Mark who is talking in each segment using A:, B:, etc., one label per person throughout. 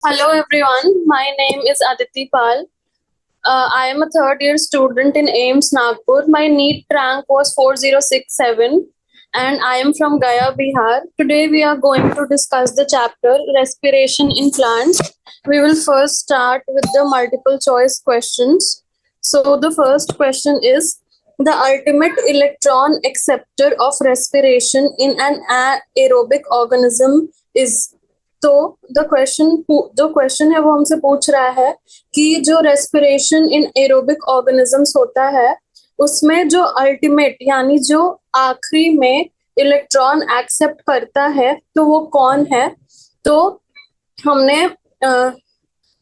A: Hello everyone, my name is Aditi Pal. I am a third year student in AIMS Nagpur. My NEET rank was 4067 and I am from Gaya, Bihar. Today we are going to discuss the chapter Respiration in Plants. We will first start with the multiple choice questions. So the first question is the ultimate electron acceptor of respiration in an aerobic organism is। तो the question है वो हमसे पूछ रहा है कि जो respiration in aerobic organisms होता है उसमें जो अल्टीमेट यानी जो आखिरी में इलेक्ट्रॉन एक्सेप्ट करता है तो वो कौन है। तो हमने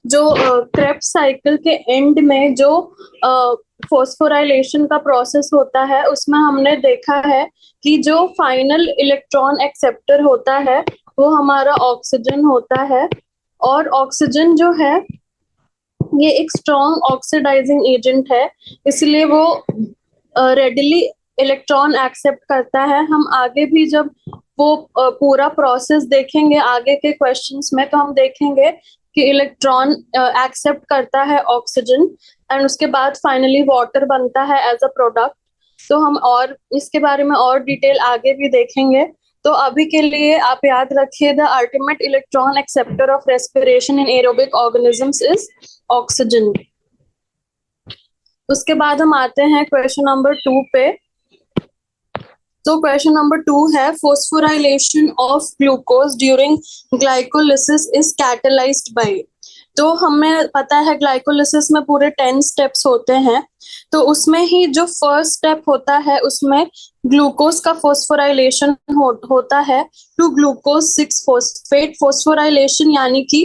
A: जो क्रेब्स साइकिल के एंड में जो फॉस्फोराइलेशन का प्रोसेस होता है उसमें हमने देखा है कि जो फाइनल इलेक्ट्रॉन एक्सेप्टर होता है वो हमारा ऑक्सीजन होता है। और ऑक्सीजन जो है ये एक स्ट्रॉन्ग ऑक्सीडाइजिंग एजेंट है, इसलिए वो रेडिली इलेक्ट्रॉन एक्सेप्ट करता है। हम आगे भी जब वो पूरा प्रोसेस देखेंगे आगे के क्वेश्चंस में तो हम देखेंगे कि इलेक्ट्रॉन एक्सेप्ट करता है ऑक्सीजन एंड उसके बाद फाइनली वाटर बनता है एज अ प्रोडक्ट। तो हम और इसके बारे में और डिटेल आगे भी देखेंगे। तो अभी के लिए आप याद रखिए the ultimate electron acceptor of respiration in aerobic organisms is oxygen. उसके बाद हम आते हैं क्वेश्चन नंबर 2 पे। तो क्वेश्चन नंबर 2 है phosphorylation of glucose during glycolysis is catalysed by. तो हमें पता है ग्लाइकोलिसिस में पूरे 10 स्टेप्स होते हैं, तो उसमें ही जो फर्स्ट स्टेप होता है उसमें ग्लूकोज का फोस्फोराइलेशन होता है टू ग्लूकोज 6 फोस्फेट। फोस्फोराइलेशन यानी कि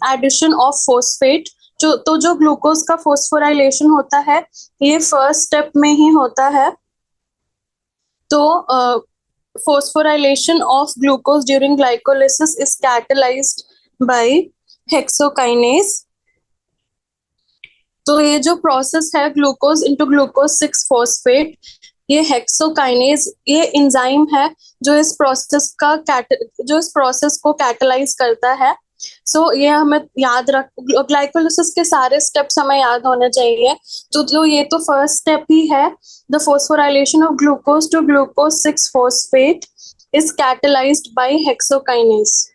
A: एडिशन ऑफ फोस्फेट। जो ग्लूकोज का फोस्फोराइलेशन होता है ये फर्स्ट स्टेप में ही होता है। तो phosphorylation of glucose during glycolysis is catalyzed by hexokinase। तो ये जो प्रोसेस है ग्लूकोज इंटू ग्लूकोज 6 फॉस्फेट, ये हेक्सोकाइनेज ये एंजाइम है जो इस प्रोसेस को कैटलाइज करता है। ये हमें याद रख ग्लाइकोलिसिस के सारे स्टेप्स हमें याद होने चाहिए। तो जो ये तो फर्स्ट स्टेप ही है, the phosphorylation of glucose to glucose 6 phosphate is catalysed by hexokinase.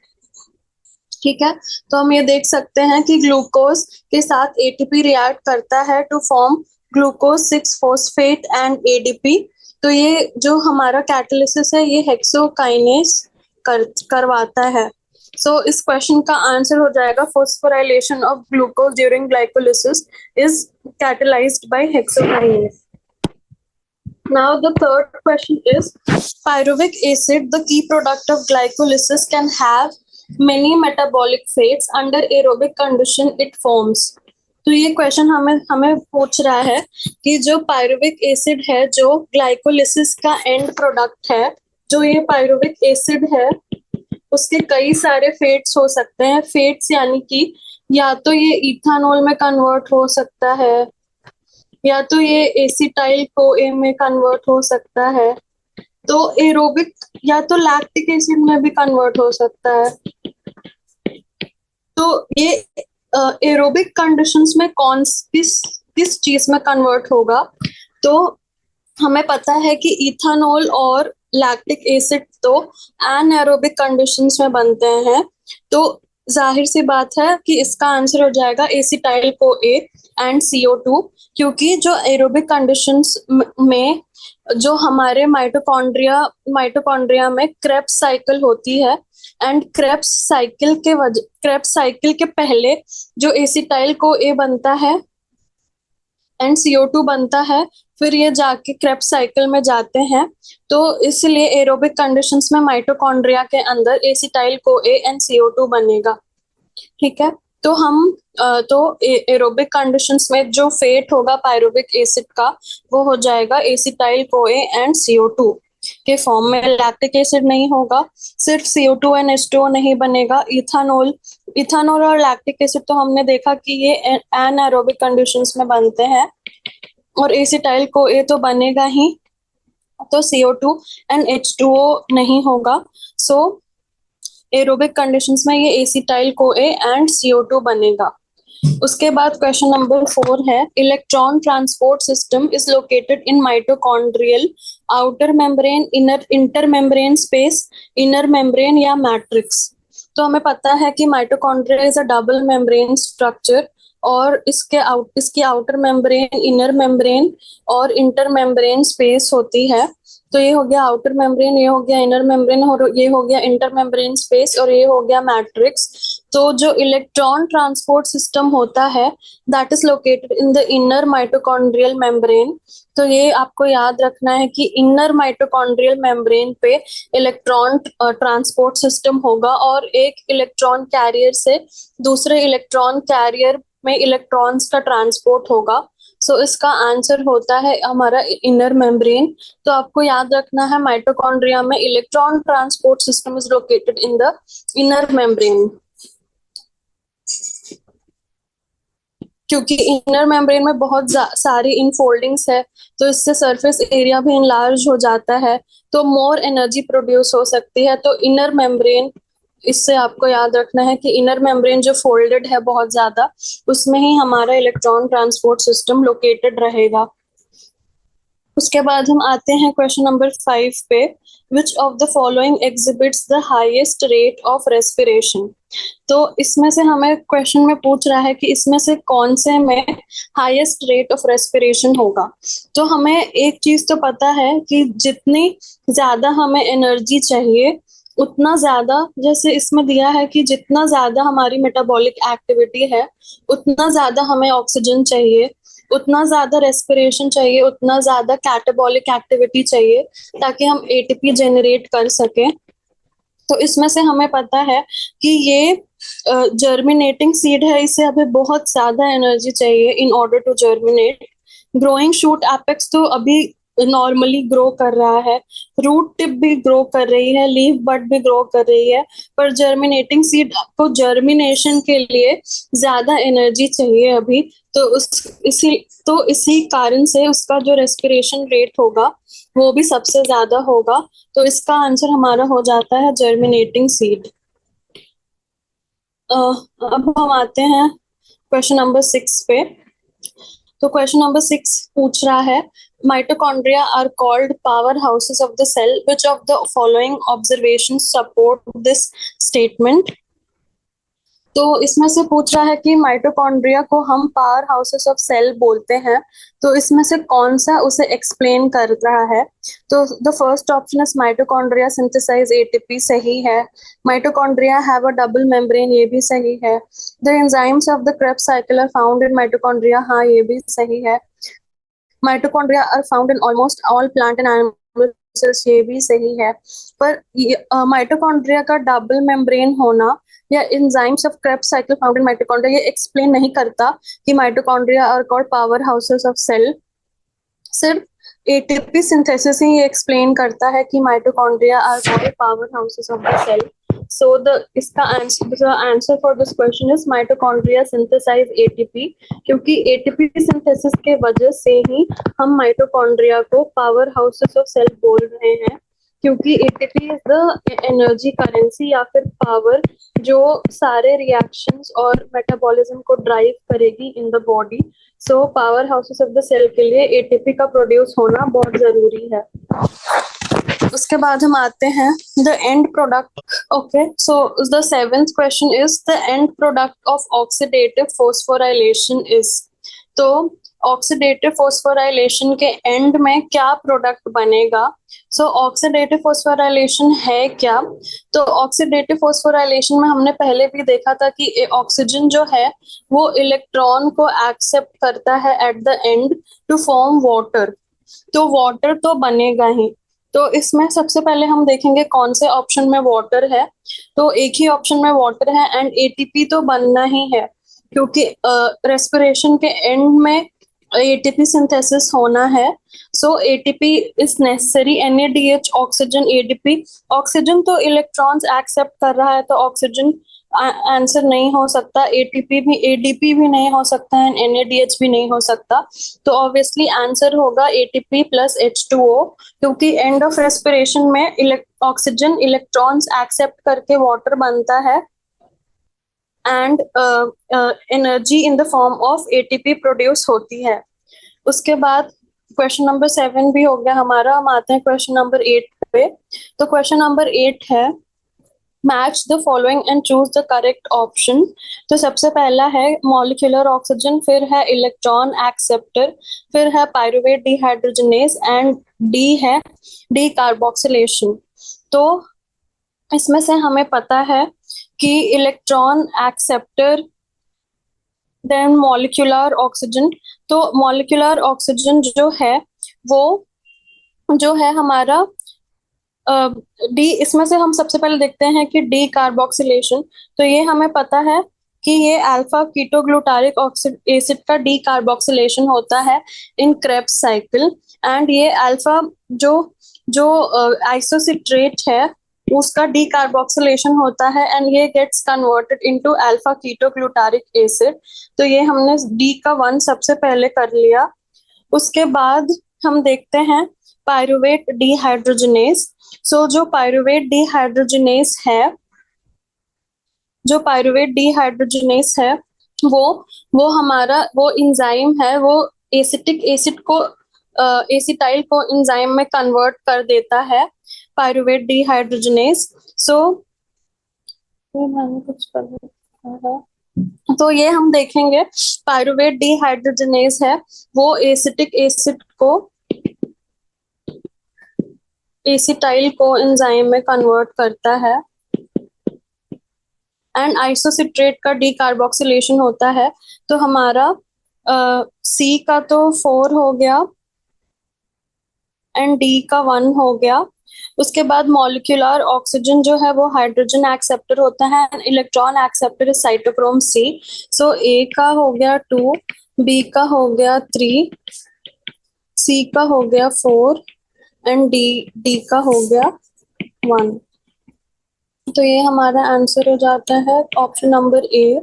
A: ठीक है, तो हम ये देख सकते हैं कि ग्लूकोज के साथ एटीपी रिएक्ट करता है to form glucose 6 phosphate and ADP. तो ये जो हमारा कैटालिसिस है ये हेक्सोकाइनेज करवाता है। इस क्वेश्चन का आंसर हो जाएगा phosphorylation of glucose during glycolysis is catalysed by hexokinase. Now the third question is pyruvic acid, the key product of glycolysis, can have many metabolic fates under aerobic condition it forms। तो ये question हमें पूछ रहा है कि जो pyruvic acid है जो ग्लाइकोलिसिस का एंड प्रोडक्ट है, जो ये पायरुविक एसिड है उसके कई सारे फेट्स हो सकते हैं। फेट्स यानी कि या तो ये इथानॉल में कन्वर्ट हो सकता है या तो ये एसिटाइल कोए में कन्वर्ट हो सकता है, तो एरोबिक या तो लैक्टिक एसिड में भी कन्वर्ट हो सकता है। तो ये एरोबिक कंडीशंस में किस चीज में कन्वर्ट होगा। तो हमें पता है कि इथानॉल और लैक्टिक एसिड तो एनारोबिक कंडीशंस में बनते हैं, तो जाहिर सी बात है कि इसका आंसर हो जाएगा एसिटाइल कोए एंड CO2। क्योंकि जो एरोबिक कंडीशंस में जो हमारे माइटोकॉन्ड्रिया में क्रेब्स साइकिल होती है एंड क्रेब्स साइकिल के पहले जो एसिटाइल कोए बनता है एंड CO2 बनता है, फिर ये जाके क्रेब्स साइकिल में जाते हैं। तो इसलिए एरोबिक कंडीशंस में माइटोकॉन्ड्रिया के अंदर एसिटाइल कोए एंड CO2 बनेगा। ठीक है, तो हम एरोबिक कंडीशंस में जो फेट होगा पायरुविक एसिड का वो हो जाएगा एसिटाइल कोए एंड CO2 के फॉर्म में। लैक्टिक एसिड नहीं होगा, सिर्फ CO2 एंड H2O नहीं बनेगा। इथानॉल और लैक्टिक एसिड तो हमने देखा कि ये एनारोबिक कंडीशंस में बनते हैं और एसिटाइल कोए तो बनेगा ही, तो CO2 एंड H2O नहीं होगा। एरोबिक कंडीशंस में ये एसिटाइल कोए एंड CO2 बनेगा। उसके बाद क्वेश्चन नंबर 4 है, electron transport system is located in mitochondrial outer membrane, inner inter membrane space, inner membrane या मैट्रिक्स। तो हमें पता है कि mitochondria is a double membrane structure और इसकी आउटर मेम्ब्रेन, इनर मेम्ब्रेन और इंटर मेम्ब्रेन स्पेस होती है। तो ये हो गया आउटर मेम्ब्रेन, ये हो गया इनर मेम्ब्रेन और ये हो गया इंटर मेम्ब्रेन स्पेस और ये हो गया मैट्रिक्स। तो जो इलेक्ट्रॉन ट्रांसपोर्ट सिस्टम होता है that is located in the inner mitochondrial membrane. तो ये आपको याद रखना है कि इनर माइटोकॉन्ड्रियल मेम्ब्रेन पे इलेक्ट्रॉन ट्रांसपोर्ट सिस्टम होगा और एक इलेक्ट्रॉन कैरियर से दूसरे इलेक्ट्रॉन कैरियर में इलेक्ट्रॉन्स का ट्रांसपोर्ट होगा। सो इसका आंसर होता है हमारा इनर मेम्ब्रेन। तो आपको याद रखना है माइटोकॉन्ड्रिया में electron transport system is located in the inner membrane, क्योंकि इनर मेम्ब्रेन में बहुत सारी इनफोल्डिंग्स है तो इससे सरफेस एरिया भी इनलार्ज हो जाता है, तो मोर एनर्जी प्रोड्यूस हो सकती है। तो इनर मेम्ब्रेन, इससे आपको याद रखना है कि इनर मेम्ब्रेन जो फोल्डेड है बहुत ज्यादा, उसमें ही हमारा इलेक्ट्रॉन ट्रांसपोर्ट सिस्टम लोकेटेड रहेगा। उसके बाद हम आते हैं क्वेश्चन नंबर 5 पे, विच of the following exhibits the highest rate of respiration. तो इसमें से हमें क्वेश्चन में पूछ रहा है कि इसमें से कौन से में हाईएस्ट रेट ऑफ रेस्पिरेशन होगा। तो हमें एक चीज तो पता है कि जितनी ज्यादा हमें एनर्जी चाहिए उतना ज्यादा, जैसे इसमें दिया है कि जितना ज्यादा हमारी मेटाबॉलिक एक्टिविटी है उतना ज्यादा हमें ऑक्सीजन चाहिए, उतना ज्यादा रेस्पिरेशन चाहिए, उतना ज्यादा कैटाबॉलिक एक्टिविटी चाहिए ताकि हम एटीपी जनरेट कर सकें। तो इसमें से हमें पता है कि ये जर्मिनेटिंग सीड है, इसे हमें बहुत ज्यादा एनर्जी चाहिए in order to germinate. Growing shoot apex तो अभी नॉर्मली ग्रो कर रहा है, रूट टिप भी ग्रो कर रही है, लीफ बड भी ग्रो कर रही है, पर जर्मिनेटिंग सीड को जर्मिनेशन के लिए ज्यादा एनर्जी चाहिए अभी। तो इसी कारण से उसका जो रेस्पिरेशन रेट होगा वो भी सबसे ज्यादा होगा। तो इसका आंसर हमारा हो जाता है जर्मिनेटिंग सीड। अब हम आते हैं क्वेश्चन नंबर 6 पे। तो क्वेश्चन नंबर 6 पूछ रहा है, mitochondria are called power houses of the cell, which of the following observation support this statement. तो इसमें से पूछ रहा है कि माइटोकॉन्ड्रिया को हम पावर हाउसेस ऑफ सेल बोलते हैं, तो इसमें से कौन सा उसे एक्सप्लेन कर रहा है। तो the first option is mitochondria synthesise ATP, सही है। Mitochondria have a double membrane, ये भी सही है। The enzymes of the Krebs cycle are found in mitochondria, हाँ ये भी सही है। Mitochondria are found in almost all plant and animal cells, ये भी सही है। पर माइटोकॉन्ड्रिया का डबल मेम्ब्रेन होना या enzymes of Krebs cycle found in mitochondria ये एक्सप्लेन नहीं करता कि mitochondria are called power houses of cell. सिर्फ एटीपी सिंथेसिस ही ये एक्सप्लेन करता है कि mitochondria are called power houses of the cell. So इसका answer for this question is mitochondria synthesise ATP, क्योंकि एटीपी सिंथेसिस के वजह से ही हम माइटोकॉन्ड्रिया को पावर हाउसेस ऑफ सेल बोल रहे हैं, क्योंकि ATP is the energy currency या फिर पावर जो सारे रिएक्शंस और मेटाबॉलिज्म को ड्राइव करेगी in the body. So power houses of the cell के लिए एटीपी का प्रोड्यूस होना बहुत जरूरी है। उसके बाद हम आते हैं the end product. Okay, so the 7th question is the end product of oxidative phosphorylation is. तो ऑक्सीडेटिव फोस्फोराइलेशन के एंड में क्या प्रोडक्ट बनेगा। सो ऑक्सीडेटिव फोस्फोराइलेशन है क्या। तो ऑक्सीडेटिव फोस्फोराइलेशन में हमने पहले भी देखा था कि ऑक्सीजन जो है वो इलेक्ट्रॉन को एक्सेप्ट करता है at the end to form water, तो वाटर तो बनेगा ही। तो इसमें सबसे पहले हम देखेंगे कौन से ऑप्शन में वाटर है। तो एक ही ऑप्शन में वाटर है एंड एटीपी तो बनना ही है, क्योंकि रेस्पिरेशन के एंड में एटीपी सिंथेसिस होना है। So ATP is necessary, NADH oxygen ADP। Oxygen तो इलेक्ट्रॉन्स एक्सेप्ट कर रहा है तो ऑक्सीजन आंसर नहीं हो सकता, एटीपी भी, एडीपी भी नहीं हो सकता है, एनएडीएच भी नहीं हो सकता। तो ऑब्वियसली आंसर होगा एटीपी प्लस H2O, क्योंकि एंड ऑफ रेस्पिरेशन में ऑक्सीजन इलेक्ट्रॉन्स एक्सेप्ट करके वाटर बनता है and energy in the form of ATP produce होती है। उसके बाद क्वेश्चन नंबर 7 भी हो गया हमारा। हम आते हैं क्वेश्चन नंबर 8 पे। तो क्वेश्चन नंबर 8 है match the following and choose the correct option. तो सबसे पहला है मॉलिक्यूलर ऑक्सीजन, फिर है इलेक्ट्रॉन एक्सेप्टर, फिर है पायरुवेट डिहाइड्रोजनेज एंड डी है डी कार्बोक्सिलेशन। तो इसमें से हमें पता है कि electron acceptor, then molecular oxygen. तो मॉलिक्यूलर ऑक्सीजन जो है वो जो है हमारा डी, इसमें से हम सबसे पहले देखते हैं कि डी कार्बोक्सिलेशन। तो ये हमें पता है कि ये अल्फा कीटोग्लूटारिक एसिड का डी कार्बोक्सिलेशन होता है इन क्रेब्स साइकिल। एंड ये अल्फा जो जो आइसोसिट्रेट है उसका डी कार्बोक्सिलेशन होता है एंड ये gets converted into alpha ketoglutaric acid. तो ये हमने डी का 1 सबसे पहले कर लिया। उसके बाद हम देखते हैं पायरुवेट डिहाइड्रोजनेज। सो जो पायरुवेट डिहाइड्रोजनेज है, जो पायरुवेट डिहाइड्रोजनेज है वो हमारा वो एंजाइम है, वो एसिटिक एसिड को एसिटाइल को एंजाइम में कन्वर्ट कर देता है, पायरुवेट डिहाइड्रोजनेज। सो मैंने कुछ कर दिया है। तो ये हम देखेंगे पायरुवेट डिहाइड्रोजनेज है वो एसिटिक एसिड को एसिटाइल को एंजाइम में कन्वर्ट करता है एंड आइसोसिट्रेट का डी कार्बोक्सिलेशन होता है। तो हमारा सी का तो 4 हो गया एंड डी का 1 हो गया। उसके बाद मॉलिक्यूलर ऑक्सीजन जो है वो हाइड्रोजन एक्सेप्टर होता है, electron acceptor is cytochrome C. So A का हो गया 2, बी का हो गया 3, सी का हो गया 4 एंड डी का हो गया 1। तो ये हमारा आंसर हो जाता है ऑप्शन नंबर ए।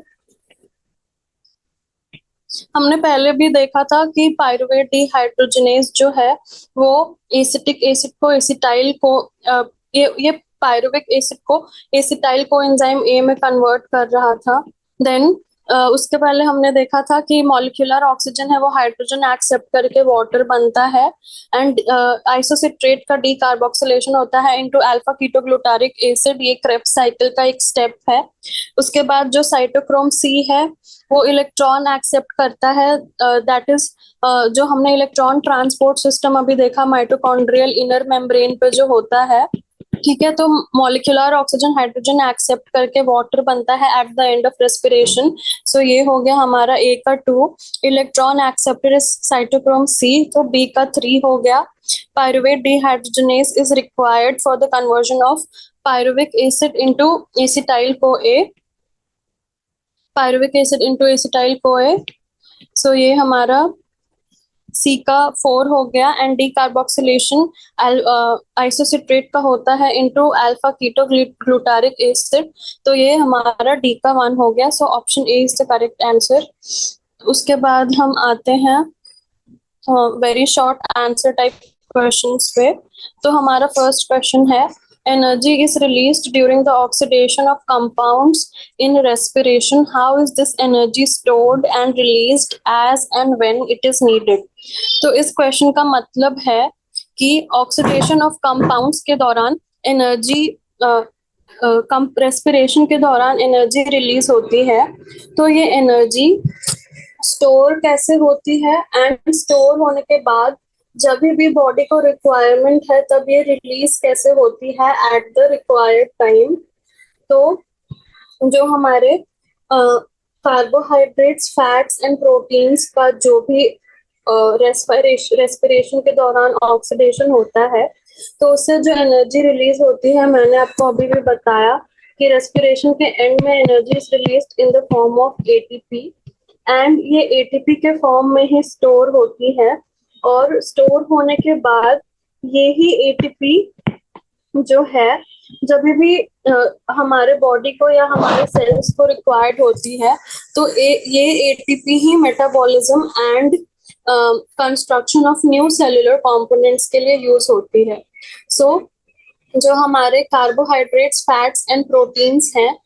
A: हमने पहले भी देखा था कि पायरुवेट डिहाइड्रोजनेज जो है वो एसिटिक एसिड को एसिटाइल को ये पायरुविक एसिड को एसिटाइल को एंजाइम ए में कन्वर्ट कर रहा था। देन उसके पहले हमने देखा था कि मॉलिक्यूलर ऑक्सीजन है वो हाइड्रोजन एक्सेप्ट करके वाटर बनता है एंड आइसोसिट्रेट का डी कार्बोक्सिलेशन होता है इनटू अल्फा कीटोग्लूटारिक एसिड। ये क्रेब्स साइकिल का एक स्टेप है। उसके बाद जो साइटोक्रोम सी है वो इलेक्ट्रॉन एक्सेप्ट करता है, दैट इज जो हमने इलेक्ट्रॉन ट्रांसपोर्ट सिस्टम अभी देखा माइटोकॉन्ड्रियल इनर मेम्ब्रेन पे जो होता है, ठीक है। तो मॉलिक्यूलर ऑक्सीजन हाइड्रोजन एक्सेप्ट करके वाटर बनता है at the end of respiration. So ये हो गया हमारा ए का 2, electron acceptor is cytochrome C, तो बी का 3 हो गया। Pyruvate dehydrogenase is required for the conversion of pyruvic acid into acetyl CoA, pyruvic acid into acetyl CoA। So ये हमारा सी का 4 हो गया एंड डी कार्बोक्सिलेशन आइसोसिट्रेट का होता है इनटू अल्फा कीटोग्लूटारिक एसिड। तो ये हमारा डी का 1 हो गया। So option A is the correct answer. उसके बाद हम आते हैं very short answer type questions पे। तो हमारा फर्स्ट क्वेश्चन है energy is released during the oxidation of compounds in respiration. How is this energy stored and released as and when it is needed? तो इस क्वेश्चन का मतलब है कि ऑक्सीडेशन ऑफ कंपाउंड्स के दौरान एनर्जी रेस्पिरेशन के दौरान एनर्जी रिलीज होती है। तो ये एनर्जी स्टोर कैसे होती है एंड स्टोर होने के बाद जब भी बॉडी को रिक्वायरमेंट है तब ये रिलीज कैसे होती है एट द रिक्वायर्ड टाइम। तो जो हमारे कार्बोहाइड्रेट्स फैट्स एंड प्रोटीन्स का जो भी रेस्पिरेशन के दौरान ऑक्सीडेशन होता है तो उससे जो एनर्जी रिलीज होती है, मैंने आपको अभी भी बताया कि रेस्पिरेशन के एंड में energy is released in the form of ATP and ये एटीपी के फॉर्म में ही स्टोर होती है और स्टोर होने के बाद ये ही एटीपी जो है जब भी हमारे बॉडी को या हमारे सेल्स को रिक्वायर्ड होती है, तो ये ATP he metabolism and construction of new cellular components के लिए यूज होती है. सो जो हमारे कार्बोहाइड्रेट्स, फैट्स एंड प्रोटीन्स हैं,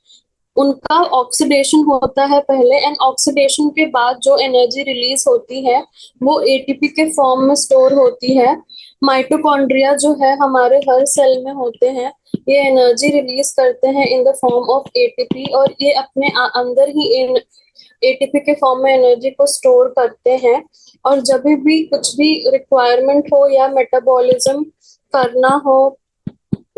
A: उनका ऑक्सीडेशन होता है पहले, एंड ऑक्सीडेशन के बाद जो एनर्जी रिलीज होती है वो एटीपी के फॉर्म में स्टोर होती है. माइटोकॉन्ड्रिया जो है हमारे हर सेल में होते हैं, ये एनर्जी रिलीज करते हैं इन द फॉर्म ऑफ एटीपी, और ये अपने अंदर ही इन एटीपी के फॉर्म में एनर्जी को स्टोर करते हैं. और जब भी कुछ भी रिक्वायरमेंट हो या मेटाबॉलिज्म करना हो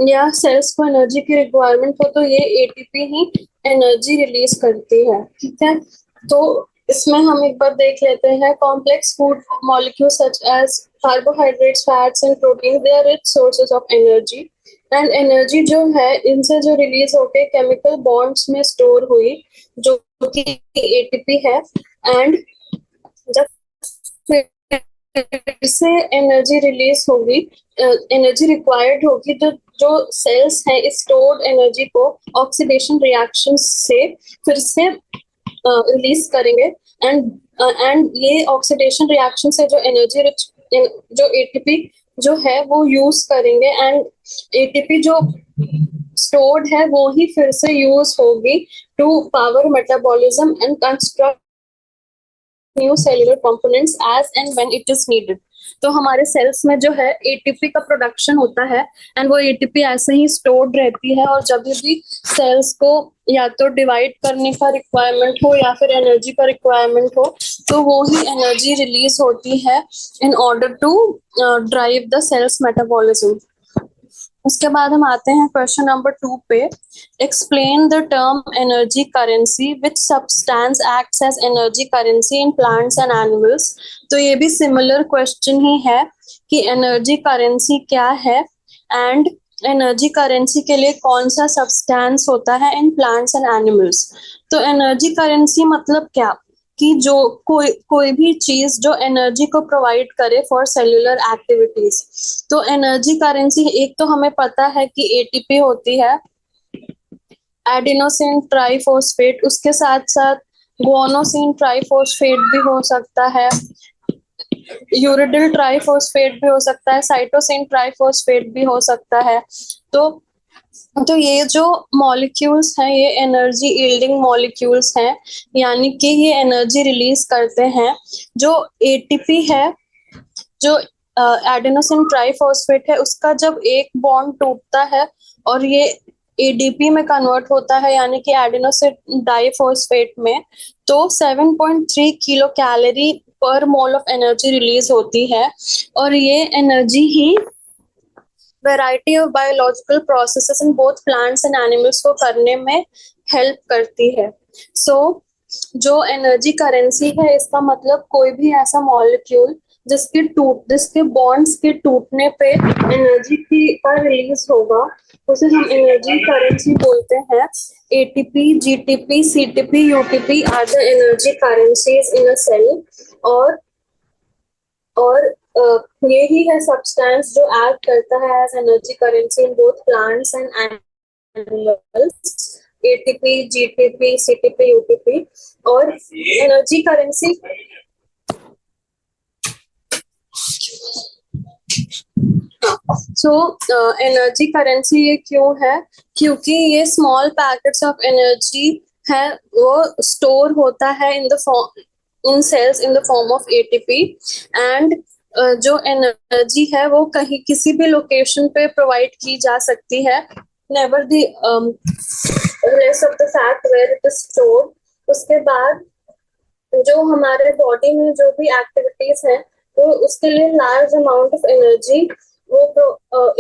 A: या सेल्स को एनर्जी की रिक्वायरमेंट हो, तो ये एटीपी ही एनर्जी रिलीज करती है. ठीक है, तो इसमें हम एक बार देख लेते हैं. Complex food molecules such as carbohydrates, fats and protein, they are rich sources of energy. And energy जो है इनसे जो रिलीज होके केमिकल बॉन्ड्स में स्टोर हुई, जो कि एटीपी है. एंड जब फिर से एनर्जी रिलीज होगी, एनर्जी रिक्वायर्ड होगी, तो जो सेल्स हैं इस स्टोर्ड एनर्जी को ऑक्सीडेशन रिएक्शन से फिर से रिलीज करेंगे. एंड ये ऑक्सीडेशन रिएक्शन से जो एनर्जी रिच जो एटीपी जो है वो यूज करेंगे, एंड एटीपी जो स्टोर्ड है वो ही फिर से यूज होगी to power metabolism and construct new cellular components as and when it is needed. तो हमारे सेल्स में जो है एटीपी का प्रोडक्शन होता है, एंड वो एटीपी ऐसे ही स्टोर्ड रहती है, और जब भी सेल्स को या तो डिवाइड करने का रिक्वायरमेंट हो या फिर एनर्जी का रिक्वायरमेंट हो, तो वो ही एनर्जी रिलीज होती है in order to drive the cell's metabolism. उसके बाद हम आते हैं क्वेश्चन नंबर 2 पे. Explain the term energy currency, which substance acts as energy currency in plants and animals. तो ये भी सिमिलर क्वेश्चन ही है कि एनर्जी करेंसी क्या है, एंड एनर्जी करेंसी के लिए कौन सा सब्सटेंस होता है इन प्लांट्स एंड एनिमल्स. तो एनर्जी करेंसी मतलब क्या, कि जो कोई भी चीज जो एनर्जी को प्रोवाइड करे फॉर सेल्यूलर एक्टिविटीज. तो एनर्जी करेंसी एक तो हमें पता है कि एटीपी होती है, एडिनोसिन ट्राइफॉस्फेट, उसके साथ साथ गुआनोसिन ट्राइफॉस्फेट भी हो सकता है, यूरिडिल ट्राइफॉस्फेट भी हो सकता है, साइटोसिन ट्राइफॉस्फेट भी हो सकता है. तो ये जो मॉलिक्यूल्स हैं ये एनर्जी यील्डिंग मॉलिक्यूल्स हैं, यानी कि ये एनर्जी रिलीज करते हैं. जो एटीपी है, जो एडेनोसिन ट्राइफॉस्फेट है, उसका जब एक बॉन्ड टूटता है और ये एडीपी में कन्वर्ट होता है, यानी कि एडेनोसिन डाइफॉस्फेट में, तो 7.3 किलो कैलोरी पर मोल ऑफ एनर्जी रिलीज होती है. और ये energy he variety of biological processes in both plants and animals को करने में हेल्प करती है. सो जो एनर्जी करेंसी है, इसका मतलब कोई भी ऐसा मॉलिक्यूल जिसके बॉन्ड्स के टूटने पे एनर्जी का रिलीज होगा, उसे हम एनर्जी करेंसी बोलते हैं. ATP, GTP, CTP, UTP are the energy currencies in a cell. और ये ही है सब्सटेंस जो एक्ट करता है as energy currency in both plants and animals. ATP, GTP, CTP, UTP. और एनर्जी करेंसी एनर्जी करेंसी ये क्यों है, क्योंकि ये स्मॉल पैकेट्स ऑफ एनर्जी है वो स्टोर होता है in cells in the form of ATP. And जो एनर्जी है वो कहीं किसी भी लोकेशन पे प्रोवाइड की जा सकती है, never the rest of the fact where it is stored. उसके बाद जो हमारे बॉडी में जो भी एक्टिविटीज है, तो उसके लिए लार्ज अमाउंट ऑफ एनर्जी वो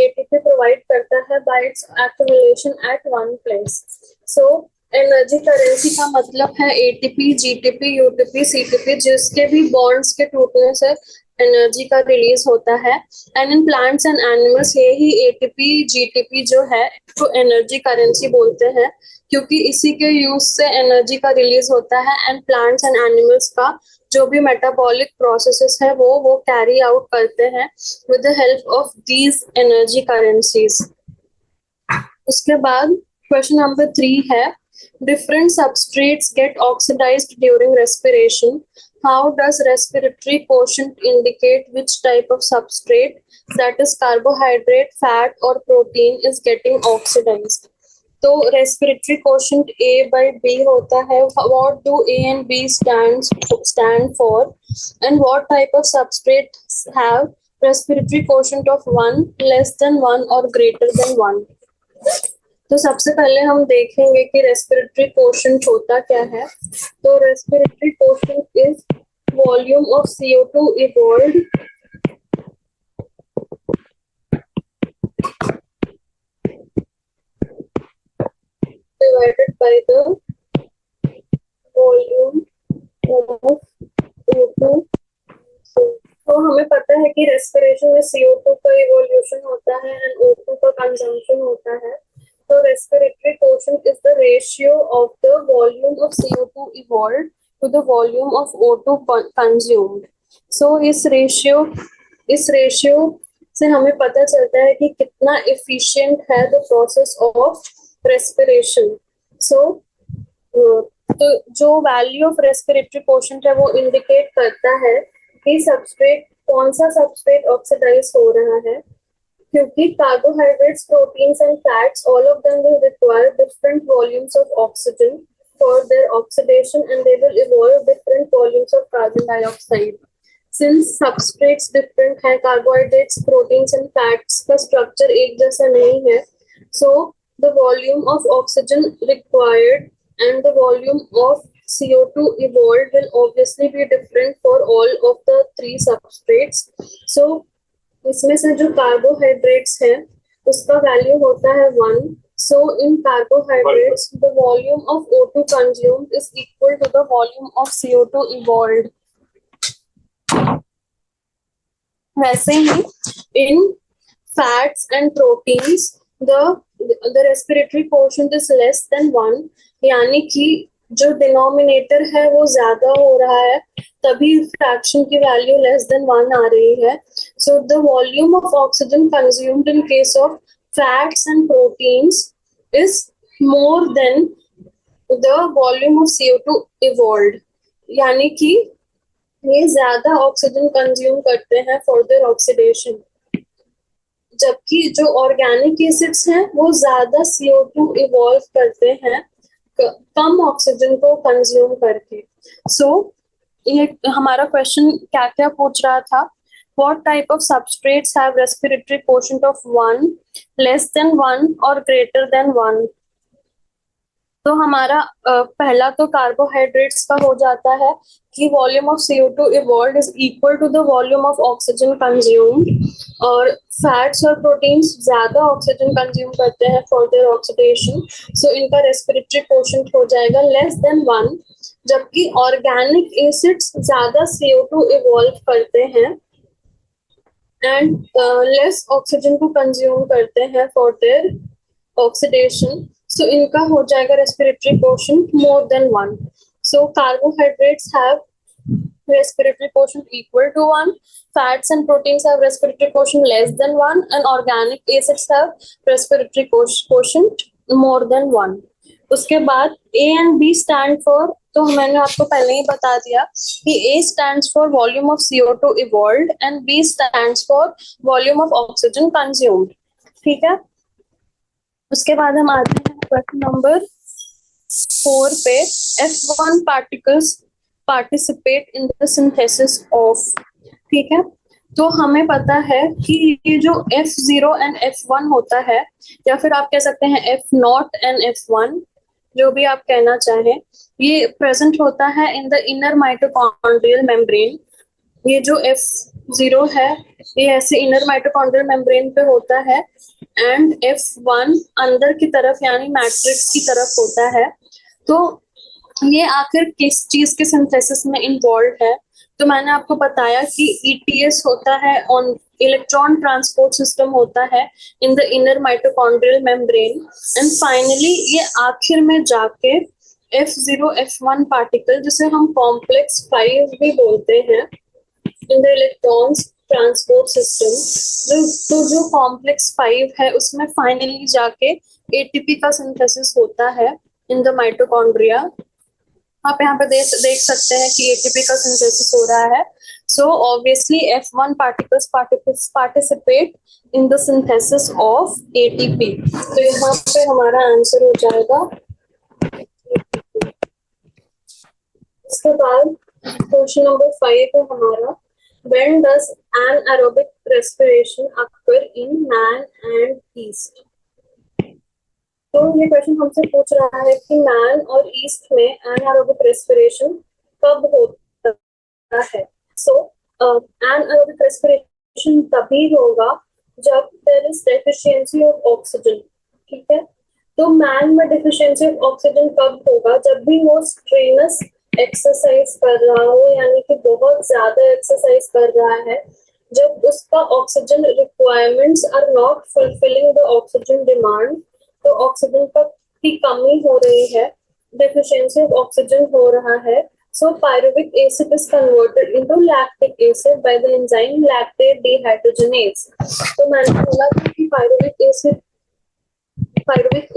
A: एटीपी प्रोवाइड करता है by its accumulation at one place. So energy currency का मतलब है एटीपी, जीटीपी, यूटीपी, सीटीपी, जिसके भी बॉन्ड्स के टूटने से एनर्जी का रिलीज होता है. And in plants and animals यही एटीपी, जीटीपी जो है तो एनर्जी करेंसी बोलते हैं, क्योंकि इसी के यूज से एनर्जी का रिलीज होता है. एंड प्लांट्स एंड एनिमल्स का जो भी मेटाबॉलिक प्रोसेसेस है वो कैरी आउट करते हैं with the help of these energy currencies. उसके बाद क्वेश्चन नंबर 3 है, different substrates get oxidized during respiration. How does respiratory quotient indicate which type of substrate, that is carbohydrate, fat or protein, is getting oxidized? तो respiratory quotient A by B होता है. What do A and B stand for, and what type of substrate have respiratory quotient of 1, less than 1 or greater than 1? तो सबसे पहले हम देखेंगे कि respiratory quotient होता क्या है. तो respiratory quotient is volume of CO2 evolved divided by the volume of O2. तो हमें पता है कि रेस्पिरेशन में CO2 का इवोल्यूशन होता है एंड O2 का कंजम्पशन होता है. So respiratory quotient is the ratio of the volume of CO2 evolved to the volume of O2 consumed. So इस रेशियो से हमें पता चलता है कि कितना efficient है the process of respiration. So तो जो वैल्यू ऑफ रेस्पिरेटरी कोशेंट है वो इंडिकेट करता है कि सबस्ट्रेट कौन सा सबस्ट्रेट ऑक्सीडाइज हो रहा है, क्योंकि carbohydrates, proteins and fats, all of them will require different volumes of oxygen for their oxidation and they will evolve different volumes of carbon dioxide. Since substrates different हैं, carbohydrates, proteins and fats का structure एक जैसा नहीं है, so the volume of oxygen required and the volume of CO2 evolved will obviously be different for all of the 3 substrates. So इसमें से जो carbohydrates है उसका वैल्यू होता है 1. So in carbohydrates the volume of O2 consumed is equal to the volume of CO2 evolved. वैसे ही in fats and proteins the respiratory quotient is less than 1, यानी कि जो डिनोमिनेटर है वो ज्यादा हो रहा है तभी फ्रैक्शन की वैल्यू लेस देन 1 आ रही है. So the volume of oxygen consumed in case of fats and proteins is more than the volume of CO2 evolved, यानी कि ये ज्यादा ऑक्सीजन कंज्यूम करते हैं फॉर देयर ऑक्सीडेशन, जबकि जो ऑर्गेनिक एसिड्स हैं वो ज्यादा CO2 इवॉल्व करते हैं कम ऑक्सीजन को कंज्यूम करके. सो ये हमारा क्वेश्चन क्या क्या पूछ रहा था, what type of substrates have respiratory quotient of 1, less than 1 और ग्रेटर देन 1. तो हमारा पहला तो कार्बोहाइड्रेट्स का हो जाता है कि volume of CO2 evolved is equal to the volume of oxygen consumed, और फैट्स और प्रोटीन्स ज्यादा ऑक्सीजन कंज्यूम करते हैं फॉर देयर ऑक्सीडेशन, सो इनका रेस्पिरेटरी कोशेंट हो जाएगा लेस देन 1, जबकि ऑर्गेनिक एसिड्स ज्यादा CO2 इवॉल्व करते हैं एंड लेस ऑक्सीजन को कंज्यूम करते हैं फॉर देयर ऑक्सीडेशन, सो इनका हो जाएगा respiratory quotient more than 1. So carbohydrates have respiratory quotient equal to 1, fats and proteins have respiratory quotient less than 1, and organic acids have respiratory quotient more than 1. उसके बाद A and B stand for, तो मैंने आपको पहले ही बता दिया कि A stands for volume of CO2 evolved and B stands for volume of oxygen consumed. ठीक है. उसके बाद हम आते हैं क्वेश्चन नंबर 4 पे. F1 particles participate in the synthesis of. ठीक है, तो हमें पता है कि ये जो F0 and F1 होता है, या फिर आप कह सकते हैं F0 and F1, जो भी आप कहना चाहें, ये प्रेजेंट होता है in the inner mitochondrial membrane. ये जो F0 है ये ऐसे इनर माइटोकॉन्ड्रियल मेम्ब्रेन पे होता है एंड F1 अंदर की तरफ यानी मैट्रिक्स की तरफ होता है. तो ये आखिर किस चीज के सिंथेसिस में इन्वॉल्व है, तो मैंने आपको बताया कि ETS होता है, ऑन इलेक्ट्रॉन ट्रांसपोर्ट सिस्टम होता है in the inner mitochondrial membrane, and finally ये आखिर में जाके F0 F1 पार्टिकल, जिसे हम कॉम्प्लेक्स 5 भी बोलते हैं, in the electrons transport system, जो कॉम्प्लेक्स 5 है उसमें फाइनली जाके एटीपी का सिंथेसिस होता है इन द माइटोकॉन्ड्रिया। आप यहाँ पे देख सकते हैं कि एटीपी का सिंथेसिस हो रहा है। So obviously F1 particles participate in the synthesis of ATP. तो यहाँ पे हमारा आंसर हो जाएगा। इसके बाद क्वेश्चन नंबर 5 है हमारा, when does anaerobic respiration occur in man and yeast? तो ये क्वेश्चन हमसे पूछ रहा है कि मैन और ईस्ट में एनारोबिक रेस्पिरेशन कब होता है। सो एनारोबिक रेस्पिरेशन तभी होगा जब there is deficiency of oxygen. ठीक है, तो मैन में डेफिशिएंसी ऑफ ऑक्सीजन कब होगा? जब भी वो स्ट्रेनस एक्सरसाइज कर रहा हो, यानी कि बहुत ज्यादा एक्सरसाइज कर रहा है, जब उसका oxygen requirements are not fulfilling the oxygen demand, तो ऑक्सीजन की कमी हो रही है, डेफिशिएंसी ऑफ ऑक्सीजन हो रहा है। So pyruvic acid is converted into lactic acid by the enzyme lactate dehydrogenase. तो मैंने बोला था कि पायरुविक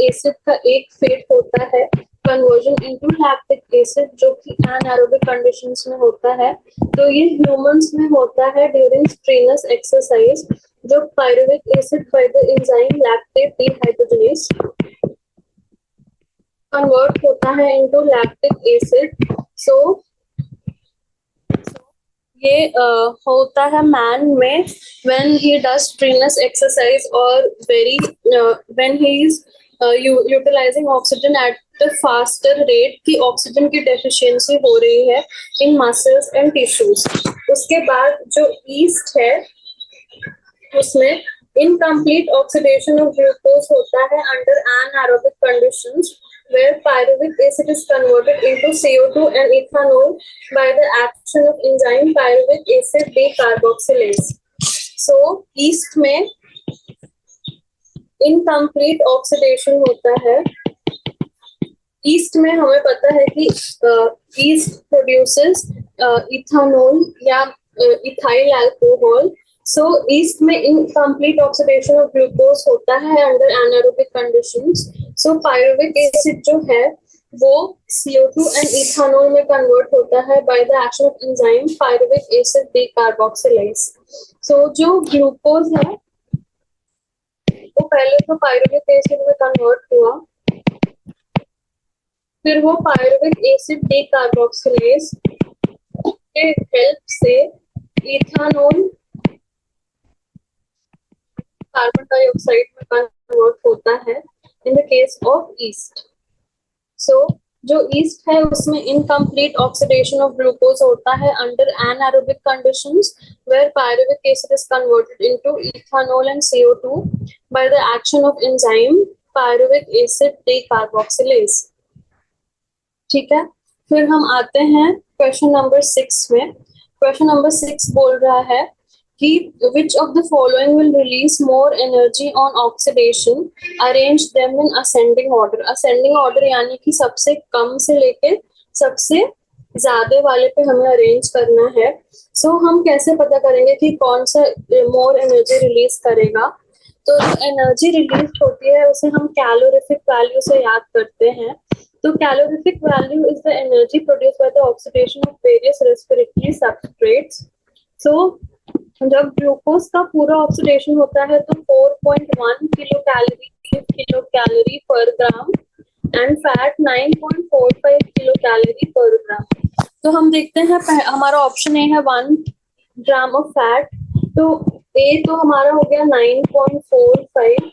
A: एसिड का एक फेट होता है कन्वर्जन इनटू लैक्टिक एसिड, जो कि एनारोबिक कंडीशंस में होता है। तो ये ह्यूमंस में होता है ड्यूरिंग स्ट्रेनस एक्सरसाइज, जो pyruvic acid by the enzyme lactate dehydrogenase convert होता है इनटू लैक्टिक एसिड। सो ये होता है मैन में when he does strenuous exercise और when he is utilising oxygen at the faster rate, की ऑक्सीजन की डेफिशिएंसी हो रही है इन मसल्स एंड टिश्यूज। उसके बाद जो ईस्ट है उसमें इनकम्प्लीट ऑक्सीडेशन ऑफ ग्लूकोज होता है under anaerobic conditions, where pyruvic acid is converted into CO2 and ethanol by the action of enzyme pyruvic acid decarboxylase. So yeast में इनकम्प्लीट ऑक्सीडेशन होता है। ईस्ट में हमें पता है कि ईस्ट प्रोड्यूसेस इथानॉल या इथाइल अल्कोहल। सो ईस्ट में इनकम्प्लीट ऑक्सीडेशन ऑफ ग्लूकोज होता है अंडर एनारोबिक कंडीशंस। सो पायरुविक एसिड जो है वो CO2 एंड इथानॉल में कन्वर्ट होता है by the action of enzyme pyruvic acid decarboxylase. So जो ग्लूकोज है वो पहले तो पायरुविक एसिड में कन्वर्ट हुआ, फिर वो पायरुविक एसिड डिकार्बोक्सिलेज के हेल्प से इथानॉल कार्बन डाइऑक्साइड में कन्वर्ट होता है in the case of yeast. So जो ईस्ट है उसमें इनकम्प्लीट ऑक्सीडेशन ऑफ ग्लूकोज होता है under anaerobic conditions, where pyruvic acid is converted into ethanol and CO2 by the action of enzyme pyruvic acid decarboxylase. ठीक है, फिर हम आते हैं क्वेश्चन नंबर 6 में। क्वेश्चन नंबर 6 बोल रहा है कि which of the following will release more energy on oxidation, arrange them in ascending order। ascending order यानी कि सबसे कम से लेके सबसे ज्यादा वाले पे हमें अरेंज करना है। सो हम कैसे पता करेंगे कि कौन सा मोर एनर्जी रिलीज करेगा? तो जो एनर्जी रिलीज होती है उसे हम कैलोरीफिक वैल्यू से याद करते हैं। तो calorific value is the energy produced by the oxidation of various respiratory substrates. So जब ग्लूकोज का पूरा ऑक्सीडेशन होता है तो 4.1 किलो कैलोरी पर gram and fat 9.45 kilo calorie पर ग्राम। तो हम देखते हैं हमारा ऑप्शन ए है 1 ग्राम ऑफ फैट, तो ए तो हमारा हो गया 9.45।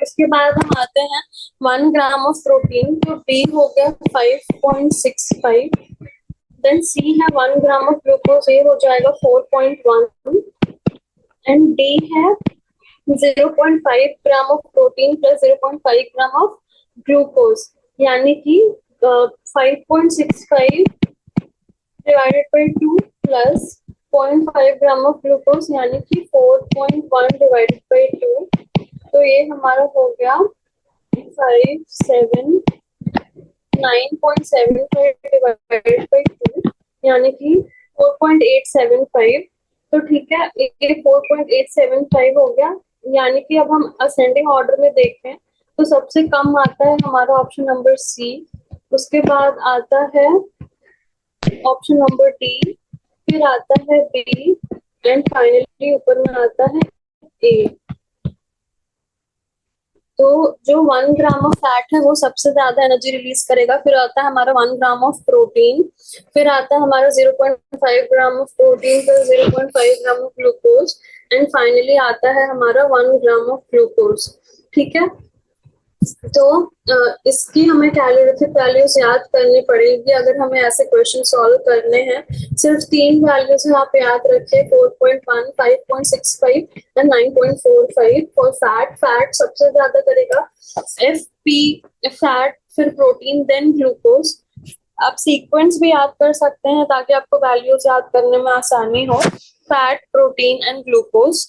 A: इसके बाद हम आते हैं 1 ग्राम ऑफ प्रोटीन, तो डी हो गया 5.65। देन सी है 1 ग्राम ऑफ ग्लूकोज, ये हो जाएगा 4.1 एंड डी है 0.5 gram of protein plus 0.5 gram of glucose, यानी कि 5.65 divided by 2 plus 0.5 gram of glucose यानी कि 4.1 डिवाइडेड बाय 2। तो ये हमारा हो गया 9.75 डिवाइडेड बाय 2 यानी कि 4.875। तो ठीक है, ये 4.875 हो गया। यानी कि अब हम असेंडिंग ऑर्डर में देखें तो सबसे कम आता है हमारा ऑप्शन नंबर सी, उसके बाद आता है ऑप्शन नंबर डी, फिर आता है बी, एंड फाइनली ऊपर में आता है ए। तो जो 1 ग्राम ऑफ फैट है वो सबसे ज्यादा एनर्जी रिलीज करेगा, फिर आता है हमारा 1 ग्राम ऑफ प्रोटीन, फिर आता है हमारा 0.5 gram of protein plus 0.5 gram of glucose, and finally आता है हमारा 1 ग्राम ऑफ ग्लूकोज। ठीक है, तो इसकी हमें कैलोरीफिक वैल्यूज याद करनी पड़ेगी अगर हमें ऐसे क्वेश्चन सॉल्व करने हैं। सिर्फ 3 वैल्यूज आप याद रखें, 4.1, 5.65 एंड 9.45 फॉर फैट। फैट सबसे ज्यादा करेगा एफ पी, फैट, फिर प्रोटीन, देन ग्लूकोज। आप सीक्वेंस भी याद कर सकते हैं ताकि आपको वैल्यूज याद करने में आसानी हो, फैट, प्रोटीन एंड ग्लूकोज।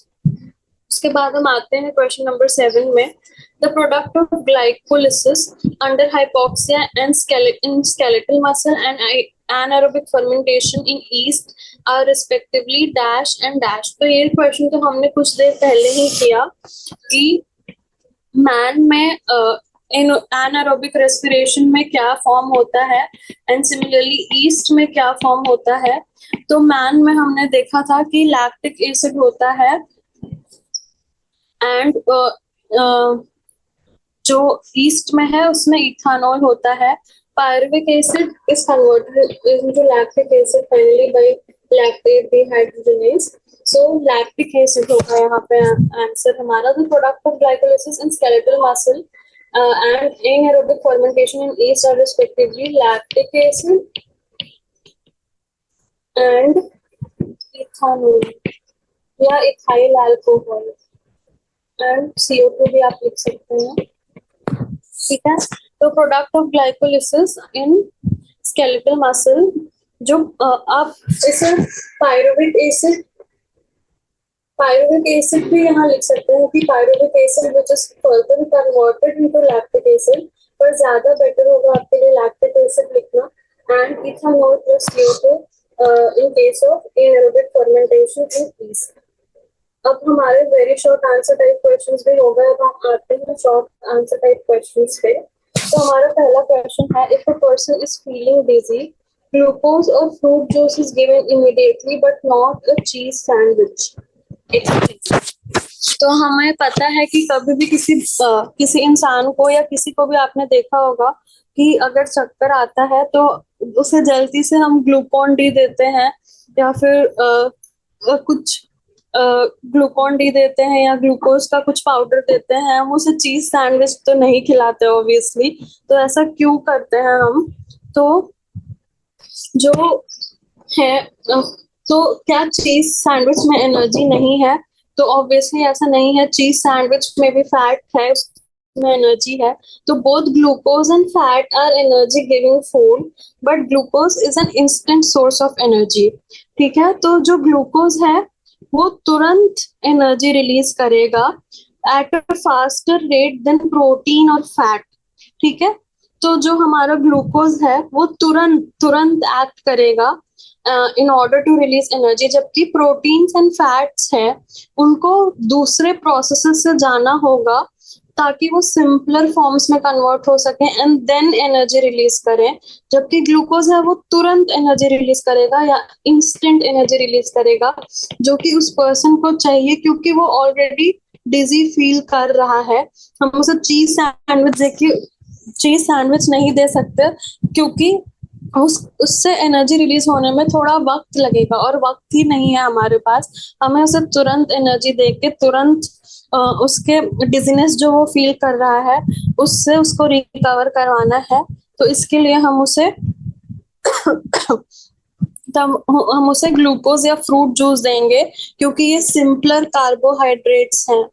A: उसके बाद हम आते हैं क्वेश्चन नंबर 7 में। The product of glycolysis under hypoxia and in skeletal muscle and anaerobic fermentation in yeast are respectively dash and dash। तो ये क्वेश्चन तो हमने कुछ देर पहले ही किया कि मैन में एनारोबिक रेस्पिरेशन में क्या फॉर्म होता है एंड सिमिलरली ईस्ट में क्या फॉर्म होता है। तो मैन में हमने देखा था कि लैक्टिक एसिड होता है एंड जो ईस्ट में है उसमें इथानॉल होता है। Pyruvic acid is converted into lactic acid finally by lactate dehydrogenase. So lactic acid होगा यहाँ पे आंसर हमारा। The product of glycolysis in skeletal muscle and anaerobic fermentation in yeast are respectively lactic acid and ethanol या ethyl alcohol and CO2 भी आप लिख सकते हैं। ठीक है, तो product of glycolysis in skeletal muscle, जो आप इसे पायरुविक एसिड भी यहाँ लिख सकते हैं कि pyruvic acid which is further converted into lactic acid, पर ज्यादा बेटर होगा आपके लिए लैक्टिक एसिड लिखना। And ethanol plus CO2 in case of anaerobic fermentation in yeast. अब हमारे very short answer type questions भी हो गए। अब हम आते हैं शॉर्ट आंसर टाइप क्वेश्चंस पे। तो हमारा पहला क्वेश्चन है, if a person is feeling dizzy, glucose और fruit juice is given immediately but not a cheese sandwich. तो हमें पता है कि कभी भी किसी इंसान को या किसी को भी आपने देखा होगा कि अगर चक्कर आता है तो उसे जल्दी से हम ग्लूकोन डी देते हैं या फिर कुछ ग्लूकोन डी देते हैं या ग्लूकोज का कुछ पाउडर देते हैं। हम उसे चीज सैंडविच तो नहीं खिलाते ऑब्वियसली। तो ऐसा क्यों करते हैं हम? तो जो है तो क्या चीज सैंडविच में एनर्जी नहीं है? तो ऑब्वियसली ऐसा नहीं है। चीज सैंडविच में भी फैट है, उसमें एनर्जी है। तो both glucose and fat are energy giving food, but glucose is an instant source of energy. ठीक है, तो जो ग्लूकोज है वो तुरंत एनर्जी रिलीज करेगा at a faster rate than protein और फैट। ठीक है, तो जो हमारा ग्लूकोज है वो तुरंत एक्ट करेगा in order to release energy, जबकि प्रोटीन्स एंड फैट्स है उनको दूसरे प्रोसेसेस से जाना होगा ताकि वो सिंपलर फॉर्म्स में कन्वर्ट हो सके एंड देन एनर्जी रिलीज करें। जबकि ग्लूकोज है वो तुरंत एनर्जी रिलीज करेगा या इंस्टेंट एनर्जी रिलीज करेगा, जो कि उस पर्सन को चाहिए क्योंकि वो ऑलरेडी डिजी फील कर रहा है। हम उसे चीज सैंडविच नहीं दे सकते क्योंकि उससे एनर्जी रिलीज होने में थोड़ा वक्त लगेगा और वक्त ही नहीं है हमारे पास। हमें उसे तुरंत एनर्जी देके तुरंत उसके डिजीनेस जो वो फील कर रहा है उससे उसको रिकवर करवाना है। तो इसके लिए हम उसे तब हम उसे ग्लूकोज या फ्रूट जूस देंगे क्योंकि ये सिंपलर कार्बोहाइड्रेट्स हैं।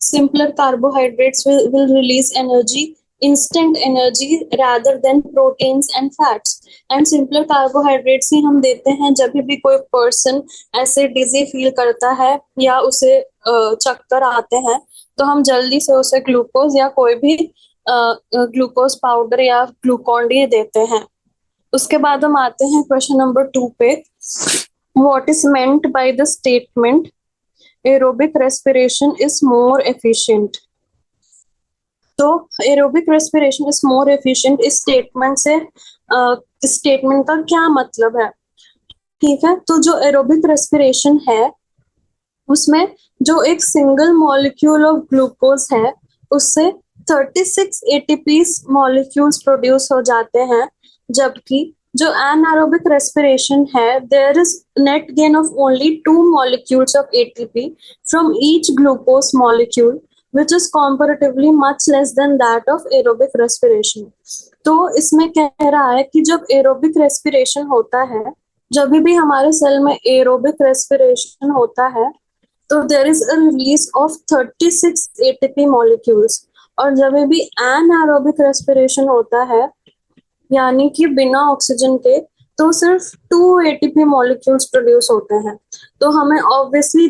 A: Simpler carbohydrates will release energy, instant energy rather than proteins and fats। And simpler carbohydrates ही हम देते हैं जब भी कोई पर्सन ऐसे डिजी फील करता है या उसे चक्कर आते हैं, तो हम जल्दी से उसे ग्लूकोज या कोई भी ग्लूकोज पाउडर या ग्लूकोन डी देते हैं। उसके बाद हम आते हैं क्वेश्चन नंबर 2 पे। what is meant by the statement aerobic respiration is more efficient? तो aerobic respiration is more efficient इस स्टेटमेंट से इस स्टेटमेंट का क्या मतलब है? ठीक है, तो जो एरोबिक रेस्पिरेशन है उसमें जो एक सिंगल मॉलिक्यूल ऑफ ग्लूकोज है उससे 36 एटीपी मॉलिक्यूल्स प्रोड्यूस हो जाते हैं, जबकि जो एनारोबिक रेस्पिरेशन है there is net gain of only 2 molecules of ATP from each glucose molecule which is comparatively much less than that of aerobic respiration. तो इसमें कह रहा है कि जब एरोबिक रेस्पिरेशन होता है, जब भी हमारे सेल में एरोबिक रेस्पिरेशन होता है तो there is a release of 36 ATP molecules, और जब भी एनारोबिक रेस्पिरेशन होता है यानी कि बिना ऑक्सीजन के तो सिर्फ 2 एटीपी मॉलिक्यूल्स प्रोड्यूस होते हैं। तो हमें ऑब्वियसली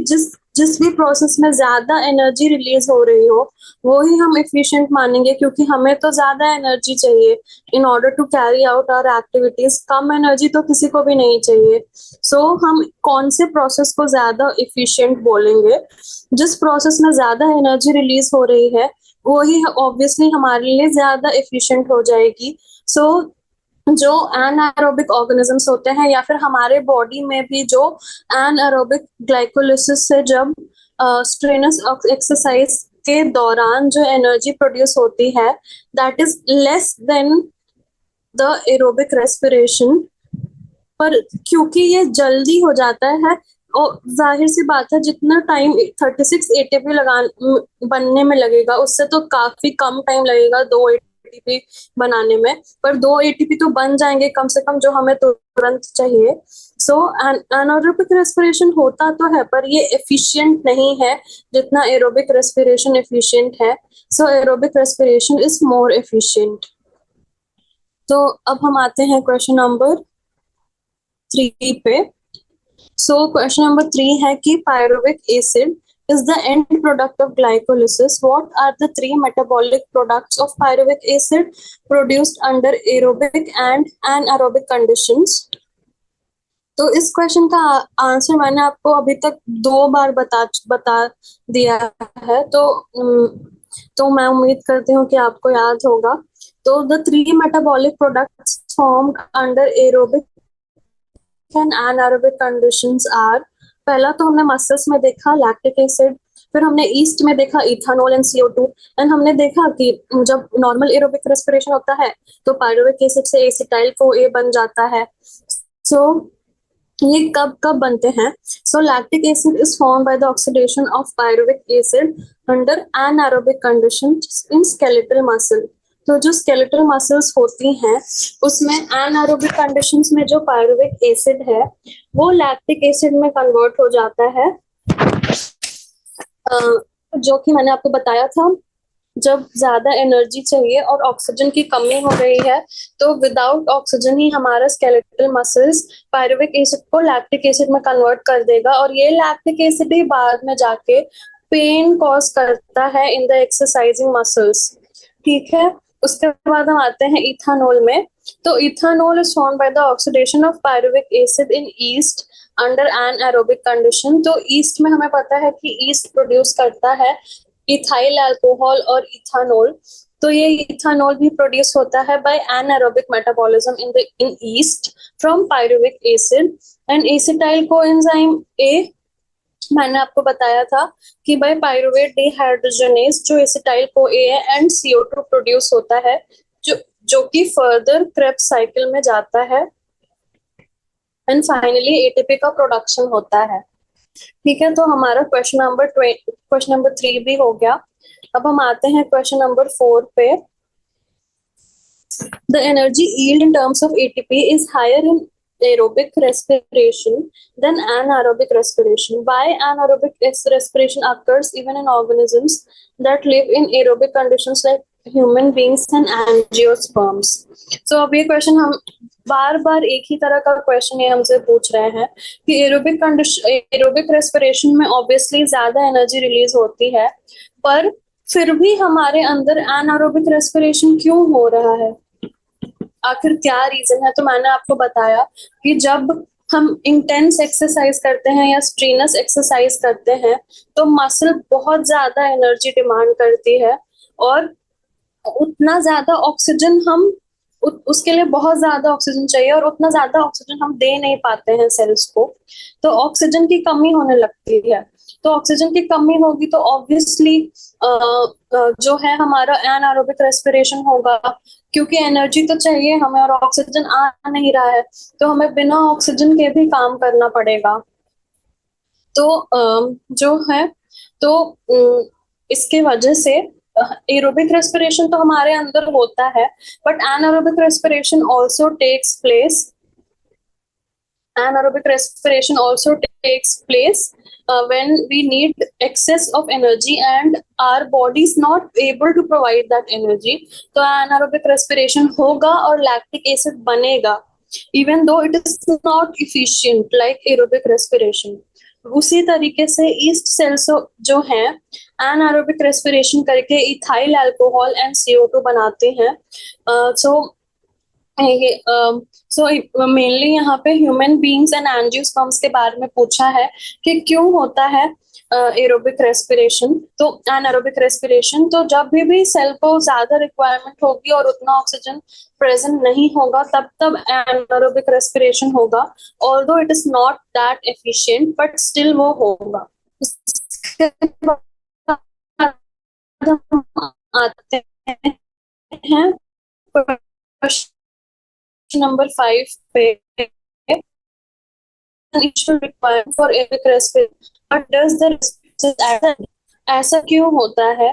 A: जिस भी प्रोसेस में ज्यादा एनर्जी रिलीज हो रही हो वो ही हम एफिशिएंट मानेंगे, क्योंकि हमें तो ज्यादा एनर्जी चाहिए in order to carry out our activities. कम एनर्जी तो किसी को भी नहीं चाहिए। हम कौन से प्रोसेस को ज्यादा एफिशिएंट बोलेंगे? जिस प्रोसेस में ज्यादा एनर्जी रिलीज हो रही है वो ही ऑब्वियसली हमारे लिए ज्यादा एफिशिएंट हो जाएगी। जो एनाएरोबिक ऑर्गेनिजम्स होते हैं या फिर हमारे बॉडी में भी जो एनाएरोबिक ग्लाइकोलिसिस से जब स्ट्रेनस एक्सरसाइज के दौरान जो एनर्जी प्रोड्यूस होती है that is less than the aerobic respiration, पर क्योंकि ये जल्दी हो जाता है और जाहिर सी बात है जितना टाइम 36 एटीपी बनने में लगेगा उससे तो काफी कम टाइम लगेगा 2 एटीपी बनाने में, पर 2 एटीपी तो बन जाएंगे कम से कम जो हमें तुरंत चाहिए। एनारोबिक रेस्पिरेशन होता तो है पर ये एफिशिएंट नहीं है जितना एरोबिक रेस्पिरेशन एफिशिएंट है। Aerobic respiration is more efficient. तो अब हम आते हैं क्वेश्चन नंबर 3 पे। क्वेश्चन नंबर 3 है कि pyruvic acid is the end product of glycolysis. What are the 3 metabolic products of pyruvic acid produced under aerobic and anaerobic conditions? तो इस क्वेश्चन का आंसर मैंने आपको अभी तक 2 बार बता दिया है, तो मैं उम्मीद करती हूँ कि आपको याद होगा। तो the 3 metabolic products formed under aerobic and anaerobic conditions are, पहला तो हमने मसल्स में देखा लैक्टिक एसिड, फिर हमने ईस्ट में देखा इथानॉल एंड CO2, एंड हमने देखा कि जब नॉर्मल एरोबिक रेस्पिरेशन होता है तो पायरुविक एसिड से एसिटाइल CoA बन जाता है। ये कब कब बनते हैं? Lactic acid is formed by the oxidation of pyruvic acid under anaerobic conditions in skeletal muscle. तो जो स्केलेटल मसल्स होती हैं उसमें एनारोबिक कंडीशंस में जो पायरुविक एसिड है वो लैक्टिक एसिड में कन्वर्ट हो जाता है, जो कि मैंने आपको बताया था जब ज्यादा एनर्जी चाहिए और ऑक्सीजन की कमी हो रही है तो विदाउट ऑक्सीजन ही हमारा स्केलेटल मसल्स पायरुविक एसिड को लैक्टिक एसिड में कन्वर्ट कर देगा, और ये लैक्टिक एसिड ही बाद में जाके पेन कॉज करता है इन द एक्सरसाइजिंग मसल्स। ठीक है, उसके बाद हम आते हैं इथानॉल में। तो ethanol is formed by the oxidation of pyruvic acid in east under anaerobic condition. तो ईस्ट में हमें पता है कि ईस्ट प्रोड्यूस करता है इथाइल अल्कोहल और इथानॉल। तो ये इथानॉल भी प्रोड्यूस होता है by anaerobic metabolism in yeast from pyruvic acid and acetyl coenzyme A. मैंने आपको बताया था कि बाय पायरुवेट डिहाइड्रोजनेज जो एसिटाइल CoA है एंड CO2 प्रोड्यूस होता है जो कि फर्दर क्रेब्स साइकिल में जाता है एंड फाइनली एटीपी का प्रोडक्शन होता है। ठीक है, तो हमारा क्वेश्चन नंबर 3 भी हो गया। अब हम आते हैं क्वेश्चन नंबर 4 पे। The energy yield in terms of ATP is higher in aerobic respiration than anaerobic respiration. Why anaerobic respiration occurs even in organisms that live in aerobic conditions like human beings and angiosperms? अब ये question हम बार बार एक ही तरह का question ये हमसे पूछ रहे हैं कि एरोबिक रेस्पिरेशन में ऑब्वियसली ज्यादा एनर्जी रिलीज होती है, पर फिर भी हमारे अंदर एनारोबिक रेस्पिरेशन क्यों हो रहा है? आखिर क्या रीजन है? तो मैंने आपको बताया कि जब हम इंटेंस एक्सरसाइज करते हैं या स्ट्रीनस एक्सरसाइज करते हैं तो मसल बहुत ज्यादा एनर्जी डिमांड करती है, और उतना ज्यादा ऑक्सीजन हम उसके लिए बहुत ज्यादा ऑक्सीजन चाहिए, और उतना ज्यादा ऑक्सीजन हम दे नहीं पाते हैं सेल्स को, तो ऑक्सीजन की कमी होने लगती है। तो ऑक्सीजन की कमी होगी तो ऑब्वियसली जो है हमारा एनारोबिक रेस्पिरेशन होगा, क्योंकि एनर्जी तो चाहिए हमें और ऑक्सीजन आ नहीं रहा है, तो हमें बिना ऑक्सीजन के भी काम करना पड़ेगा। तो जो है तो इसके वजह से एरोबिक रेस्पिरेशन तो हमारे अंदर होता है, but anaerobic respiration also takes place. Anaerobic respiration also takes place when we need excess of energy and our body is not able to provide that energy. तो anaerobic respiration होगा और lactic acid बनेगा, even though it is not efficient like aerobic respiration. उसी तरीके से east sales जो हैं anaerobic respiration करके इथाइल अल्कोहल एंड CO2 बनाते हैं। सो मेनली यहाँ पे ह्यूमन बींग्स एंड एंजियोस्पर्म्स के बारे में पूछा है कि क्यों होता है एरोबिक रेस्पिरेशन, तो एनारोबिक रेस्पिरेशन। तो जब भी सेल को ज्यादा रिक्वायरमेंट होगी और उतना ऑक्सीजन प्रेजेंट नहीं होगा तब तब एनारोबिक रेस्पिरेशन होगा, although it is not that efficient but still वो होगा। उसके बाद हम आते हैं नंबर 5 पे, requirement for aerobic respiration, but does the respiration ऐसा क्यों होता है?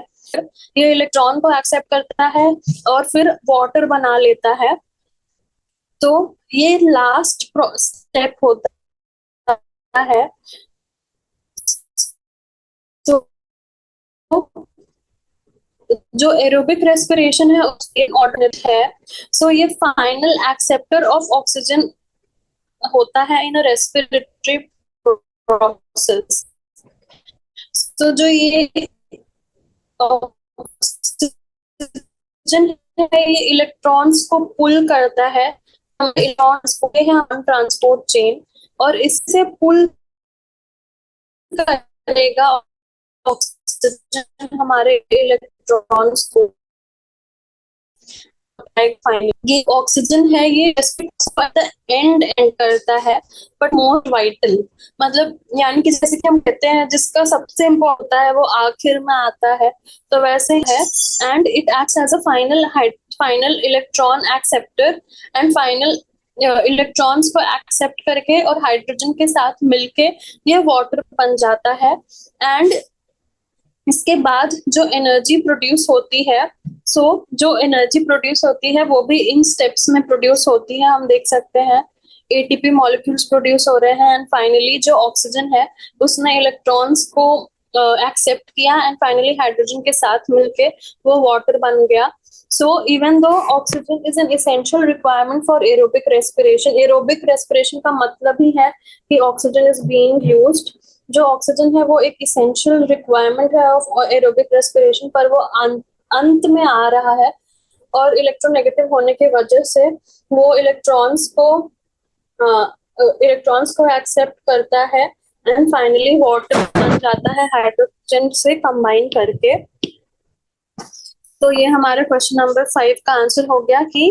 A: ये इलेक्ट्रॉन को एक्सेप्ट करता है और फिर वाटर बना लेता है, तो ये लास्ट स्टेप होता है। तो जो एरोबिक रेस्पिरेशन है उसके ऑर्डिनेट है, सो ये फाइनल एक्सेप्टर ऑफ ऑक्सीजन होता है इन रेस्पिरेटरी प्रोसेस। तो जो ये ऑक्सीजन है ये इलेक्ट्रॉन्स को पुल करता है, इलेक्ट्रॉन्स को हम ट्रांसपोर्ट चेन, और इससे पुल करेगा ऑक्सीजन हमारे इलेक्ट्रॉन्स को। ये ऑक्सीजन है ये एंड करता है बट मोस्ट वाइटल, मतलब यानी कि जैसे कि हम कहते हैं जिसका सबसे इम्पोर्टेंट होता है वो आखिर में आता है, तो वैसे है। And it acts as a final electron acceptor and final electrons को एक्सेप्ट करके और हाइड्रोजन के साथ मिलके ये वाटर बन जाता है। एंड इसके बाद जो एनर्जी प्रोड्यूस होती है, जो एनर्जी प्रोड्यूस होती है वो भी इन स्टेप्स में प्रोड्यूस होती है। हम देख सकते हैं एटीपी मॉलिक्यूल्स प्रोड्यूस हो रहे हैं, एंड फाइनली जो ऑक्सीजन है उसने इलेक्ट्रॉन्स को एक्सेप्ट किया एंड फाइनली हाइड्रोजन के साथ मिलके वो वाटर बन गया। So even though oxygen is an essential requirement for aerobic respiration का मतलब ही है कि ऑक्सीजन is being used। जो ऑक्सीजन है वो एक essential requirement है ऑफ एरोबिक रेस्पिरेशन, पर वो अंत में आ रहा है, और इलेक्ट्रोनेगेटिव होने की वजह से वो इलेक्ट्रॉन्स को एक्सेप्ट करता है एंड फाइनली वाटर बन जाता है हाइड्रोजन से कंबाइन करके। तो ये हमारा क्वेश्चन नंबर 5 का आंसर हो गया कि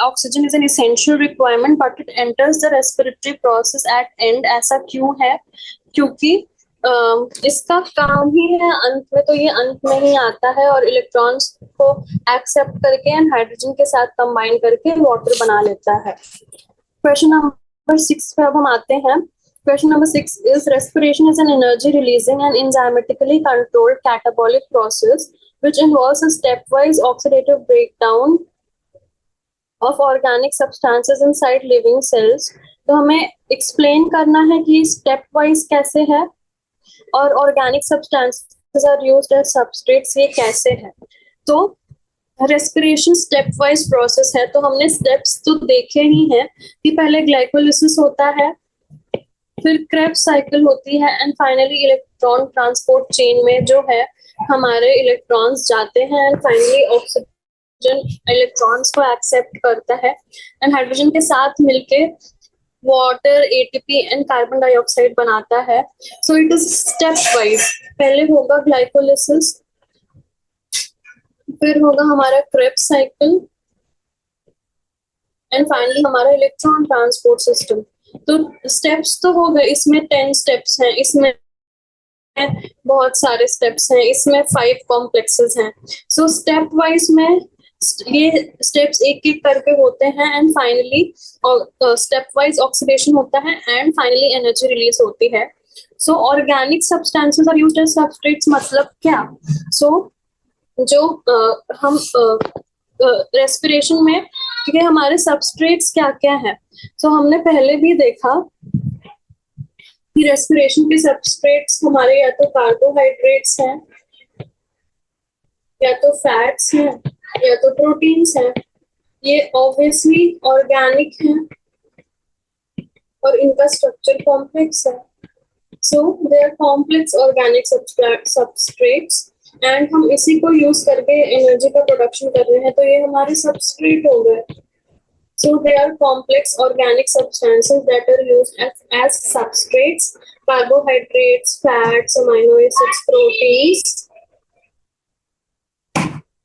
A: oxygen is an essential requirement but it enters the respiratory process at and. ऐसा क्यों है? क्योंकि इसका काम ही है अंत में, तो ये अंत में ही आता है और इलेक्ट्रॉन्स को एक्सेप्ट करके एंड हाइड्रोजन के साथ कंबाइन करके वाटर बना लेता है। क्वेश्चन नंबर 6 पे अब हम आते हैं। Question number 6 is respiration is an energy releasing and enzymatically controlled catabolic process which involves a stepwise oxidative breakdown of organic substances inside living cells। तो हमें explain करना है कि stepwise कैसे है और organic substances are used as substrates ये कैसे है। तो रेस्पिरेशन स्टेप वाइज प्रोसेस है, तो हमने स्टेप्स तो देखे ही हैं कि पहले ग्लाइकोलिसिस होता है, फिर क्रेब्स साइकिल होती है, and finally electron transport chain में जो है हमारे इलेक्ट्रॉन्स जाते हैं एंड फाइनली ऑक्सीजन इलेक्ट्रॉन्स को एक्सेप्ट करता है एंड हाइड्रोजन के साथ मिलके water, ATP and carbon dioxide बनाता है. So it is step wise. पहले होगा ग्लाइकोलिसिस, फिर होगा हमारा क्रेब्स साइकिल, एंड फाइनली हमारा इलेक्ट्रॉन ट्रांसपोर्ट सिस्टम. तो स्टेप्स तो हो गए, इसमें 10 स्टेप्स हैं, इसमें बहुत सारे स्टेप्स हैं, इसमें 5 कॉम्प्लेक्सेस हैं. सो स्टेप वाइज में ये स्टेप्स एक एक करके होते हैं, and finally stepwise oxidation होता है, एंड फाइनली एनर्जी रिलीज होती है. So organic substances are used as substrates, मतलब क्या? सो जो हम रेस्पिरेशन में, क्योंकि हमारे सबस्ट्रेट्स क्या क्या है, सो हमने पहले भी देखा कि रेस्पिरेशन के सबस्ट्रेट्स हमारे या तो कार्बोहाइड्रेट्स हैं, या तो फैट्स हैं, या तो प्रोटीन्स हैं. ये ऑब्वियसली ऑर्गेनिक हैं और इनका स्ट्रक्चर कॉम्प्लेक्स है. So they are complex organic substrates, and हम इसी को यूज करके एनर्जी का प्रोडक्शन कर रहे हैं, तो ये हमारे सबस्ट्रेट हो गए. So they are complex organic substances that are used as substrates: carbohydrates, fats, amino acids, proteins.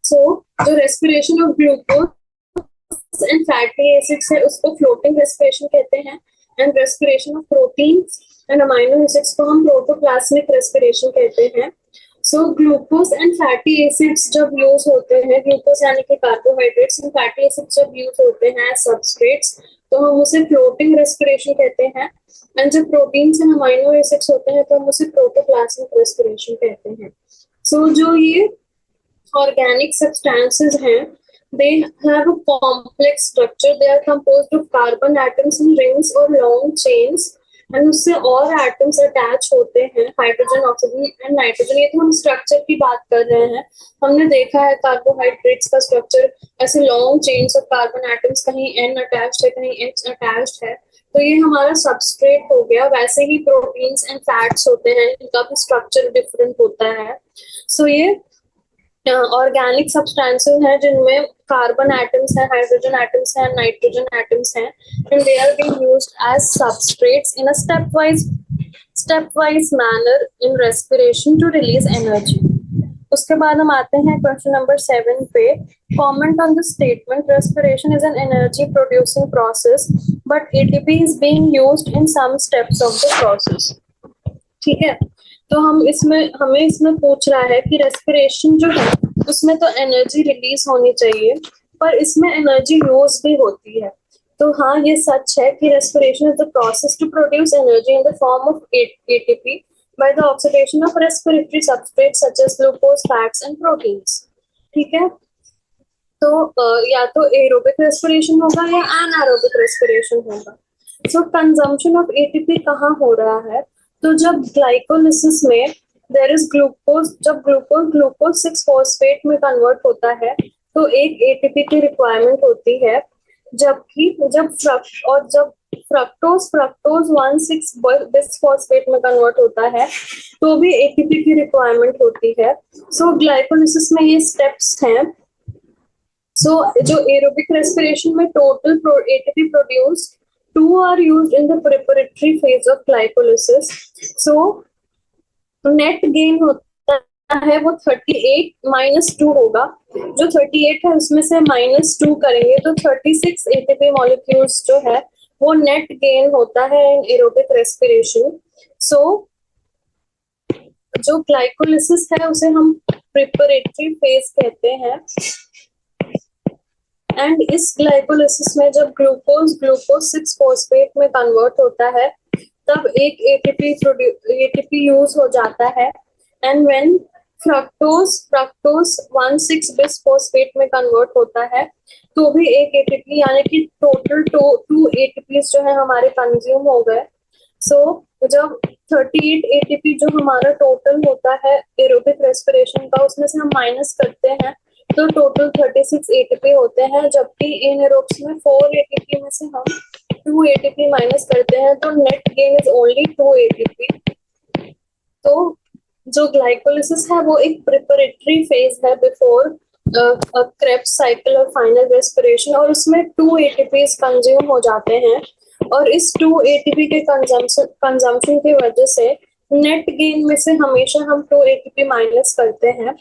A: So जो respiration of glucose and fatty acids है उसको floating respiration कहते हैं, and respiration of proteins and amino acids को हम protoplasmic respiration कहते हैं. So glucose and fatty acids जब यूज होते हैं, ग्लूकोज यानी कि कार्बोहाइड्रेट्स एंड फैटी एसिड्स जब यूज होते हैं सबस्ट्रेट्स, तो हम उसे फ्लोटिंग रेस्पिरेशन कहते हैं. एंड जब प्रोटीन्स एंड अमाइनो एसिड्स होते हैं तो हम उसे प्रोटोप्लाज्मिक रेस्पिरेशन कहते हैं. सो जो ये ऑर्गेनिक सब्सटेंसेस हैं, they have a complex structure. They are composed of carbon atoms in rings or long chains, and उससे और एटम्स अटैच होते हैं, हाइड्रोजन, ऑक्सीजन एंड नाइट्रोजन. ये तो हम स्ट्रक्चर की बात कर रहे हैं. हमने देखा है कार्बोहाइड्रेट्स का स्ट्रक्चर ऐसे long chains of carbon atoms, कहीं एन अटैच्ड है, कहीं एच अटैच्ड है, तो ये हमारा सबस्ट्रेट हो गया. वैसे ही प्रोटीन्स एंड फैट्स होते हैं, इनका भी स्ट्रक्चर डिफरेंट होता है. सो ये ऑर्गेनिक सब्सटेंसेस हैं जिनमें कार्बन एटम्स हैं, हाइड्रोजन एटम्स हैं, नाइट्रोजन एटम्स हैं, and they are being used as substrates in a stepwise manner in respiration to release energy. उसके बाद हम आते हैं क्वेश्चन नंबर 7 पे. Comment on the statement respiration is an energy producing process but ATP is being used in some steps of the process. ठीक है, तो हमें इसमें पूछ रहा है कि रेस्पिरेशन जो है उसमें तो एनर्जी रिलीज होनी चाहिए, पर इसमें एनर्जी यूज भी होती है. तो हाँ, ये सच है कि respiration is the process to produce energy in the form of ATP by the oxidation of respiratory substrates such as glucose, fats and proteins. ठीक है, तो या तो एरोबिक रेस्पिरेशन होगा या एनारोबिक रेस्पिरेशन होगा. सो कंजम्पशन ऑफ एटीपी कहाँ हो रहा है? तो जब ग्लाइकोलिसिस में देयर इज ग्लूकोज, जब ग्लूकोज 6 फॉस्फेट में कन्वर्ट होता है तो एक एटीपी की रिक्वायरमेंट होती है, जबकि जब फ्रक्टोज 1,6 बिस फॉस्फेट में कन्वर्ट होता है तो भी एटीपी की रिक्वायरमेंट होती है. सो ग्लाइकोलिसिस में ये स्टेप्स हैं. सो जो एरोबिक रेस्पिरेशन में total ATP produced, 2 are used in the preparatory phase of glycolysis. So net gain होता है वो 38 minus 2 होगा. जो 38 है उसमें से -2 करेंगे तो 36 ATP molecules जो है वो net gain होता है in aerobic respiration. So जो glycolysis है उसे हम preparatory phase कहते हैं. एंड इस ग्लाइकोलिसिस में जब ग्लूकोज 6 फॉस्फेट में कन्वर्ट होता है तब एक एटीपी यूज हो जाता है. And when fructose 1,6 bis phosphate में कन्वर्ट होता है तो भी एक एटीपी, यानी कि टोटल 2 एटीपीज जो है हमारे कंज्यूम हो गए. सो जब 38 एटीपी जो हमारा टोटल होता है एरोबिक रेस्पिरेशन का, उसमें से हम माइनस करते हैं तो टोटल 36 एटीपी होते हैं, जबकि एनारोब्स में 4 एटीपी में से हम 2 एटीपी माइनस करते हैं तो net gain is only 2 ATP. तो जो ग्लाइकोलिसिस है वो एक प्रिपरेटरी फेज है बिफोर क्रेब्स साइकिल और फाइनल रेस्पिरेशन, और उसमें 2 एटीपीज कंज्यूम हो जाते हैं. और इस 2 एटीपी के कंजम्पशन की वजह से नेट गेन में से हमेशा हम 2 एटीपी माइनस करते हैं।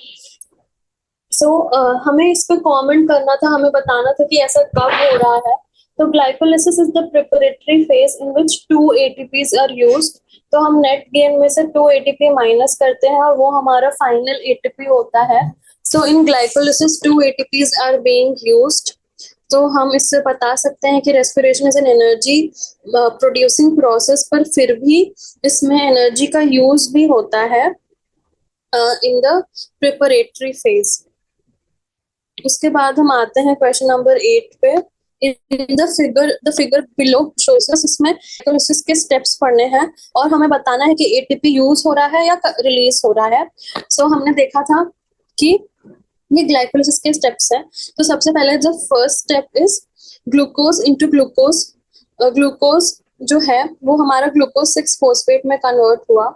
A: हमें इस पे कमेंट करना था, हमें बताना था कि ऐसा कब हो रहा है। तो glycolysis is the preparatory phase in which 2 ATPs are used. तो हम नेट गेन में से 2 एटीपी माइनस करते हैं और वो हमारा फाइनल एटीपी होता है। So in glycolysis 2 ATPs are being used. तो हम इससे बता सकते हैं कि respiration is an energy producing process, पर फिर भी इसमें एनर्जी का यूज भी होता है इन द प्रिपरेटरी फेज। उसके बाद हम आते हैं क्वेश्चन नंबर 8 पे। In the figure below shows us, इसमें ग्लाइकोलिसिस के स्टेप्स पढ़ने हैं और हमें बताना है कि एटीपी यूज हो रहा है या रिलीज हो रहा है। हमने देखा था कि ये ग्लाइकोलिसिस के स्टेप्स हैं। तो सबसे पहले जो first step is glucose into glucose. Glucose जो है वो हमारा ग्लूकोज 6 फोस्फेट में कन्वर्ट हुआ।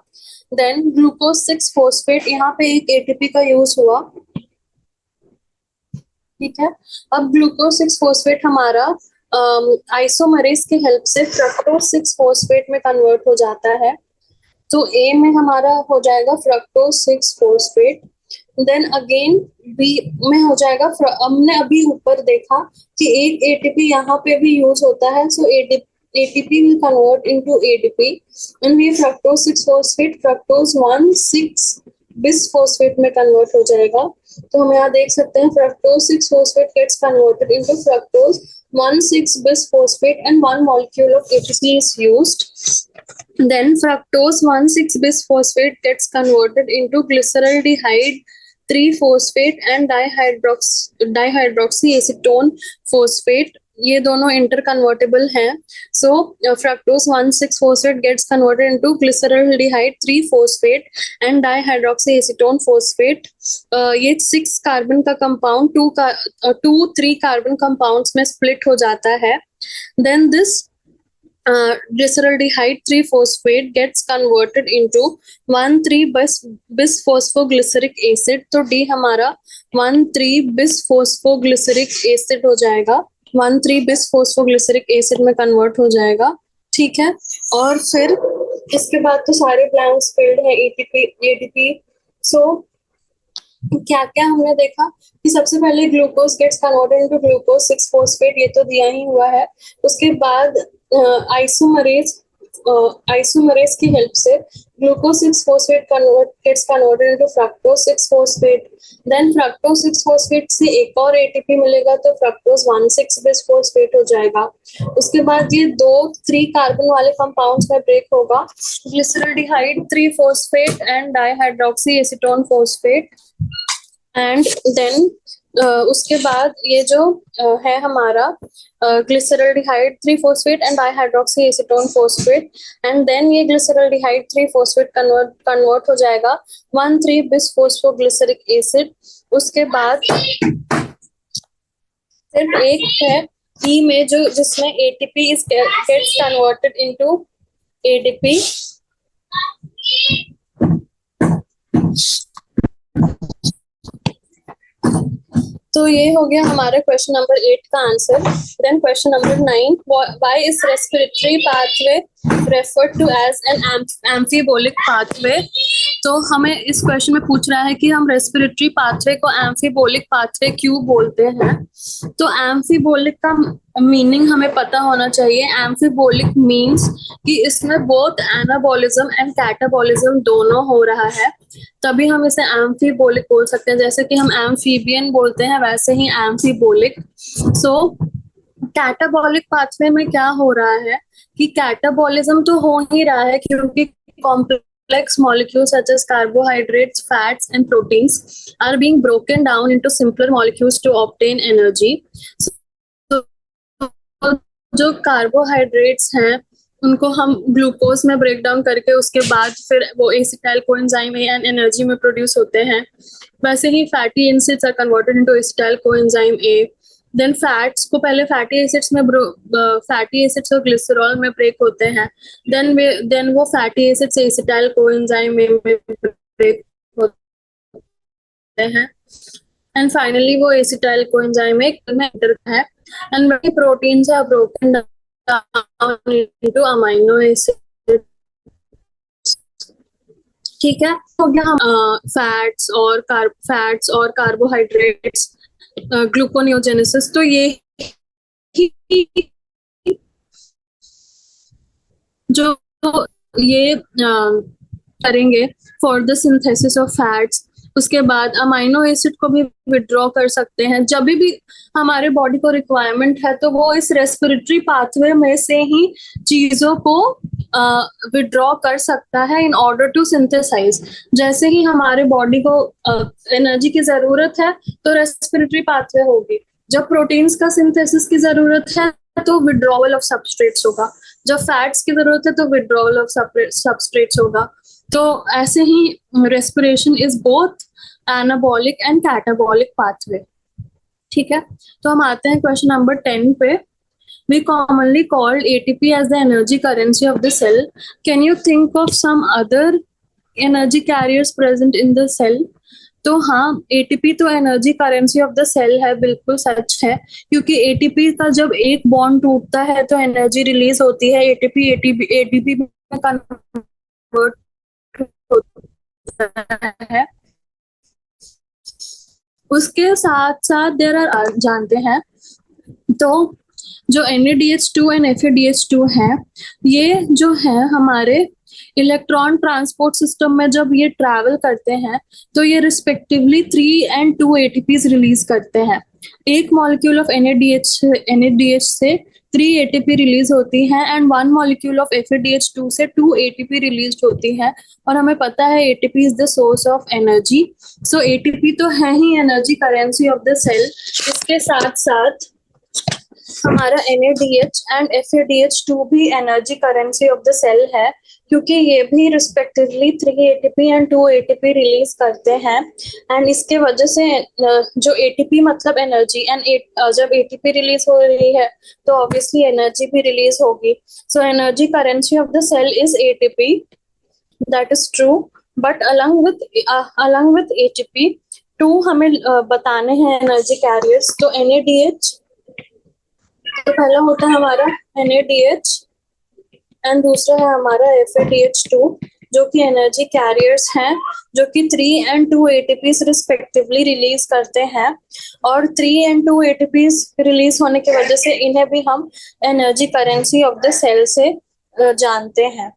A: देन ग्लूकोज 6 फोस्फेट, यहाँ पे एक एटीपी का यूज हुआ, ठीक है। अब ग्लूकोज 6 फोस्फेट हमारा आइसोमरेज की हेल्प से फ्रक्टोज 6 फोस्फेट में कन्वर्ट हो जाता है। तो ए में हमारा हो जाएगा fructose 6 phosphate. Then again B में हो जाएगा, हमने अभी ऊपर देखा कि एक एटीपी यहाँ पे भी यूज होता है। So ATP will convert into ADP and ये फ्रक्टोज 6 फोस्फेट फ्रक्टोज 1,6 बिसफॉस्फेट में कन्वर्ट हो जाएगा। तो हम यहाँ देख सकते हैं fructose 6 phosphate gets converted into fructose 1,6 bisphosphate and 1 molecule of ATP is used. Then fructose 1,6 bisphosphate gets converted into glyceraldehyde 3-phosphate and dihydroxyacetone phosphate. ये दोनों इंटरकन्वर्टेबल हैं। Fructose 1,6 phosphate gets converted into glyceraldehyde 3-phosphate and dihydroxyacetone phosphate. ये 6 carbon का compound 2-3 carbon compounds में split हो जाता है। Then this glyceraldehyde 3-phosphate gets converted into 1,3 bisphosphoglyceric acid। तो डी हमारा 1,3 bisphosphoglyceric acid हो जाएगा, 1,3 bisphosphoglyceric acid में कन्वर्ट हो जाएगा, ठीक है। और फिर इसके बाद तो सारे ब्लैंक्स फिल्ड है एटीपी। क्या क्या हमने देखा कि सबसे पहले glucose gets converted into glucose 6 phosphate, ये तो दिया ही हुआ है। उसके बाद आइसोमरेज की हेल्प से glucose 6 phosphate gets converted into fructose 6 phosphate. Then fructose 6 phosphate से एक और एटीपी मिलेगा तो फ्रक्टोज 1,6 बिसफॉस्फेट हो जाएगा। उसके बाद ये 2-3 कार्बन वाले कंपाउंड्स में ब्रेक होगा, glyceraldehyde 3-phosphate and dihydroxyacetone phosphate. And then उसके बाद ये जो है हमारा glyceraldehyde 3-phosphate and dihydroxyacetone phosphate. And then ये ग्लिसरल्डिहाइड 3-phosphate कन्वर्ट हो जाएगा 1,3 बिसफॉस्फोग्लिसरिक एसिड। उसके बाद सिर्फ एक है ई में जो जिसमें ATP is gets converted into ADP. तो ये हो गया हमारा क्वेश्चन नंबर 8 का answer. Then question number 9, why is respiratory pathway referred to as an amphibolic pathway. तो हमें इस क्वेश्चन में पूछ रहा है कि हम रेस्पिरेटरी पाथवे को एम्फीबोलिक पाथवे क्यों बोलते हैं। तो एम्फीबोलिक का मीनिंग हमें पता होना चाहिए। एम्फीबोलिक मीन्स कि इसमें बोथ एनाबॉलिज्म एंड कैटाबॉलिज्म दोनों हो रहा है, तभी हम इसे एम्फीबोलिक बोल सकते हैं। जैसे कि हम एम्फीबियन बोलते हैं वैसे ही एम्फीबोलिक। कैटाबॉलिक पाथवे में क्या हो रहा है कि कैटाबॉलिज्म तो हो ही रहा है क्योंकि complex molecules such as carbohydrates, fats and proteins are being broken down into simpler molecules to obtain energy. जो कार्बोहाइड्रेट्स हैं उनको हम ग्लूकोज में ब्रेक डाउन करके उसके बाद फिर वो एसिटाइल कोएंजाइम एंड एनर्जी में प्रोड्यूस होते हैं। वैसे ही fatty acids are converted into acetyl coenzyme A. Then fats को पहले फैटी एसिड्स और ग्लिसरॉल में ब्रेक होते हैं। देन वो फैटी एसिड्स एसिटाइल कोएंजाइम में ब्रेक होते हैं एंड फाइनली वो एसिटाइल कोएंजाइम में एंटर है and proteins are broken down into amino acid। ठीक है, हो गया हम फैट्स और कार्बोहाइड्रेट्स, ग्लूकोनियोजेनेसिस। तो ये ही जो ये करेंगे for the synthesis of fats. उसके बाद अमाइनो एसिड को भी विड्रॉ कर सकते हैं जब भी हमारे बॉडी को रिक्वायरमेंट है, तो वो इस रेस्पिरेटरी पाथवे में से ही चीजों को विड्रॉ कर सकता है इन ऑर्डर टू सिंथेसाइज। जैसे ही हमारे बॉडी को एनर्जी की जरूरत है तो रेस्पिरेटरी पाथवे होगी। जब प्रोटीन्स का सिंथेसिस की जरूरत है तो विड्रॉवल ऑफ सबस्ट्रेट्स होगा। जब फैट्स की जरूरत है तो विड्रॉवल ऑफ सबस्ट्रेट्स होगा। तो ऐसे ही respiration is both anabolic and catabolic pathway. ठीक है, तो हम आते हैं क्वेश्चन नंबर 10 पे। We commonly call ATP as the energy currency of the cell. Can you think of some other energy carriers present in the cell? तो हाँ, ATP तो energy currency of the cell है, बिल्कुल सच है। क्योंकि ATP का जब एक बॉन्ड टूटता है तो एनर्जी रिलीज होती है, एटीपी में कन्वर्ट होता है। उसके साथ साथ देयर आर, जानते हैं तो जो NADH2 एंड FADH2 है, ये जो है हमारे इलेक्ट्रॉन ट्रांसपोर्ट सिस्टम में जब ये ट्रैवल करते हैं तो ये रिस्पेक्टिवली 3 और 2 ATPs रिलीज करते हैं। एक मॉलिक्यूल ऑफ NADH से 3 ATP रिलीज होती है एंड 1 मॉलिक्यूल ऑफ FADH2 से 2 ATP रिलीज होती है। और हमें पता है ATP is the source of energy. So ATP तो है ही energy currency of the cell. इसके साथ साथ हमारा NADH एंड FADH2 भी energy currency of the cell है, क्योंकि ये भी respectively 3 ATP and 2 ATP release करते हैं। एंड इसके वजह से जो ATP मतलब एनर्जी, एंड जब ATP रिलीज हो रही है तो ऑब्वियसली एनर्जी भी रिलीज होगी। So energy currency of the cell is ATP, that is true. But along with ATP 2 हमें बताने हैं एनर्जी कैरियर्स। तो NADH तो पहला होता है हमारा NADH एंड दूसरा है हमारा FADH2, जो कि एनर्जी कैरियर्स हैं, जो कि 3 और 2 ATPs रिस्पेक्टिवली रिलीज करते हैं। और 3 और 2 ATPs रिलीज होने की वजह से इन्हें भी हम energy currency of the cell से जानते हैं।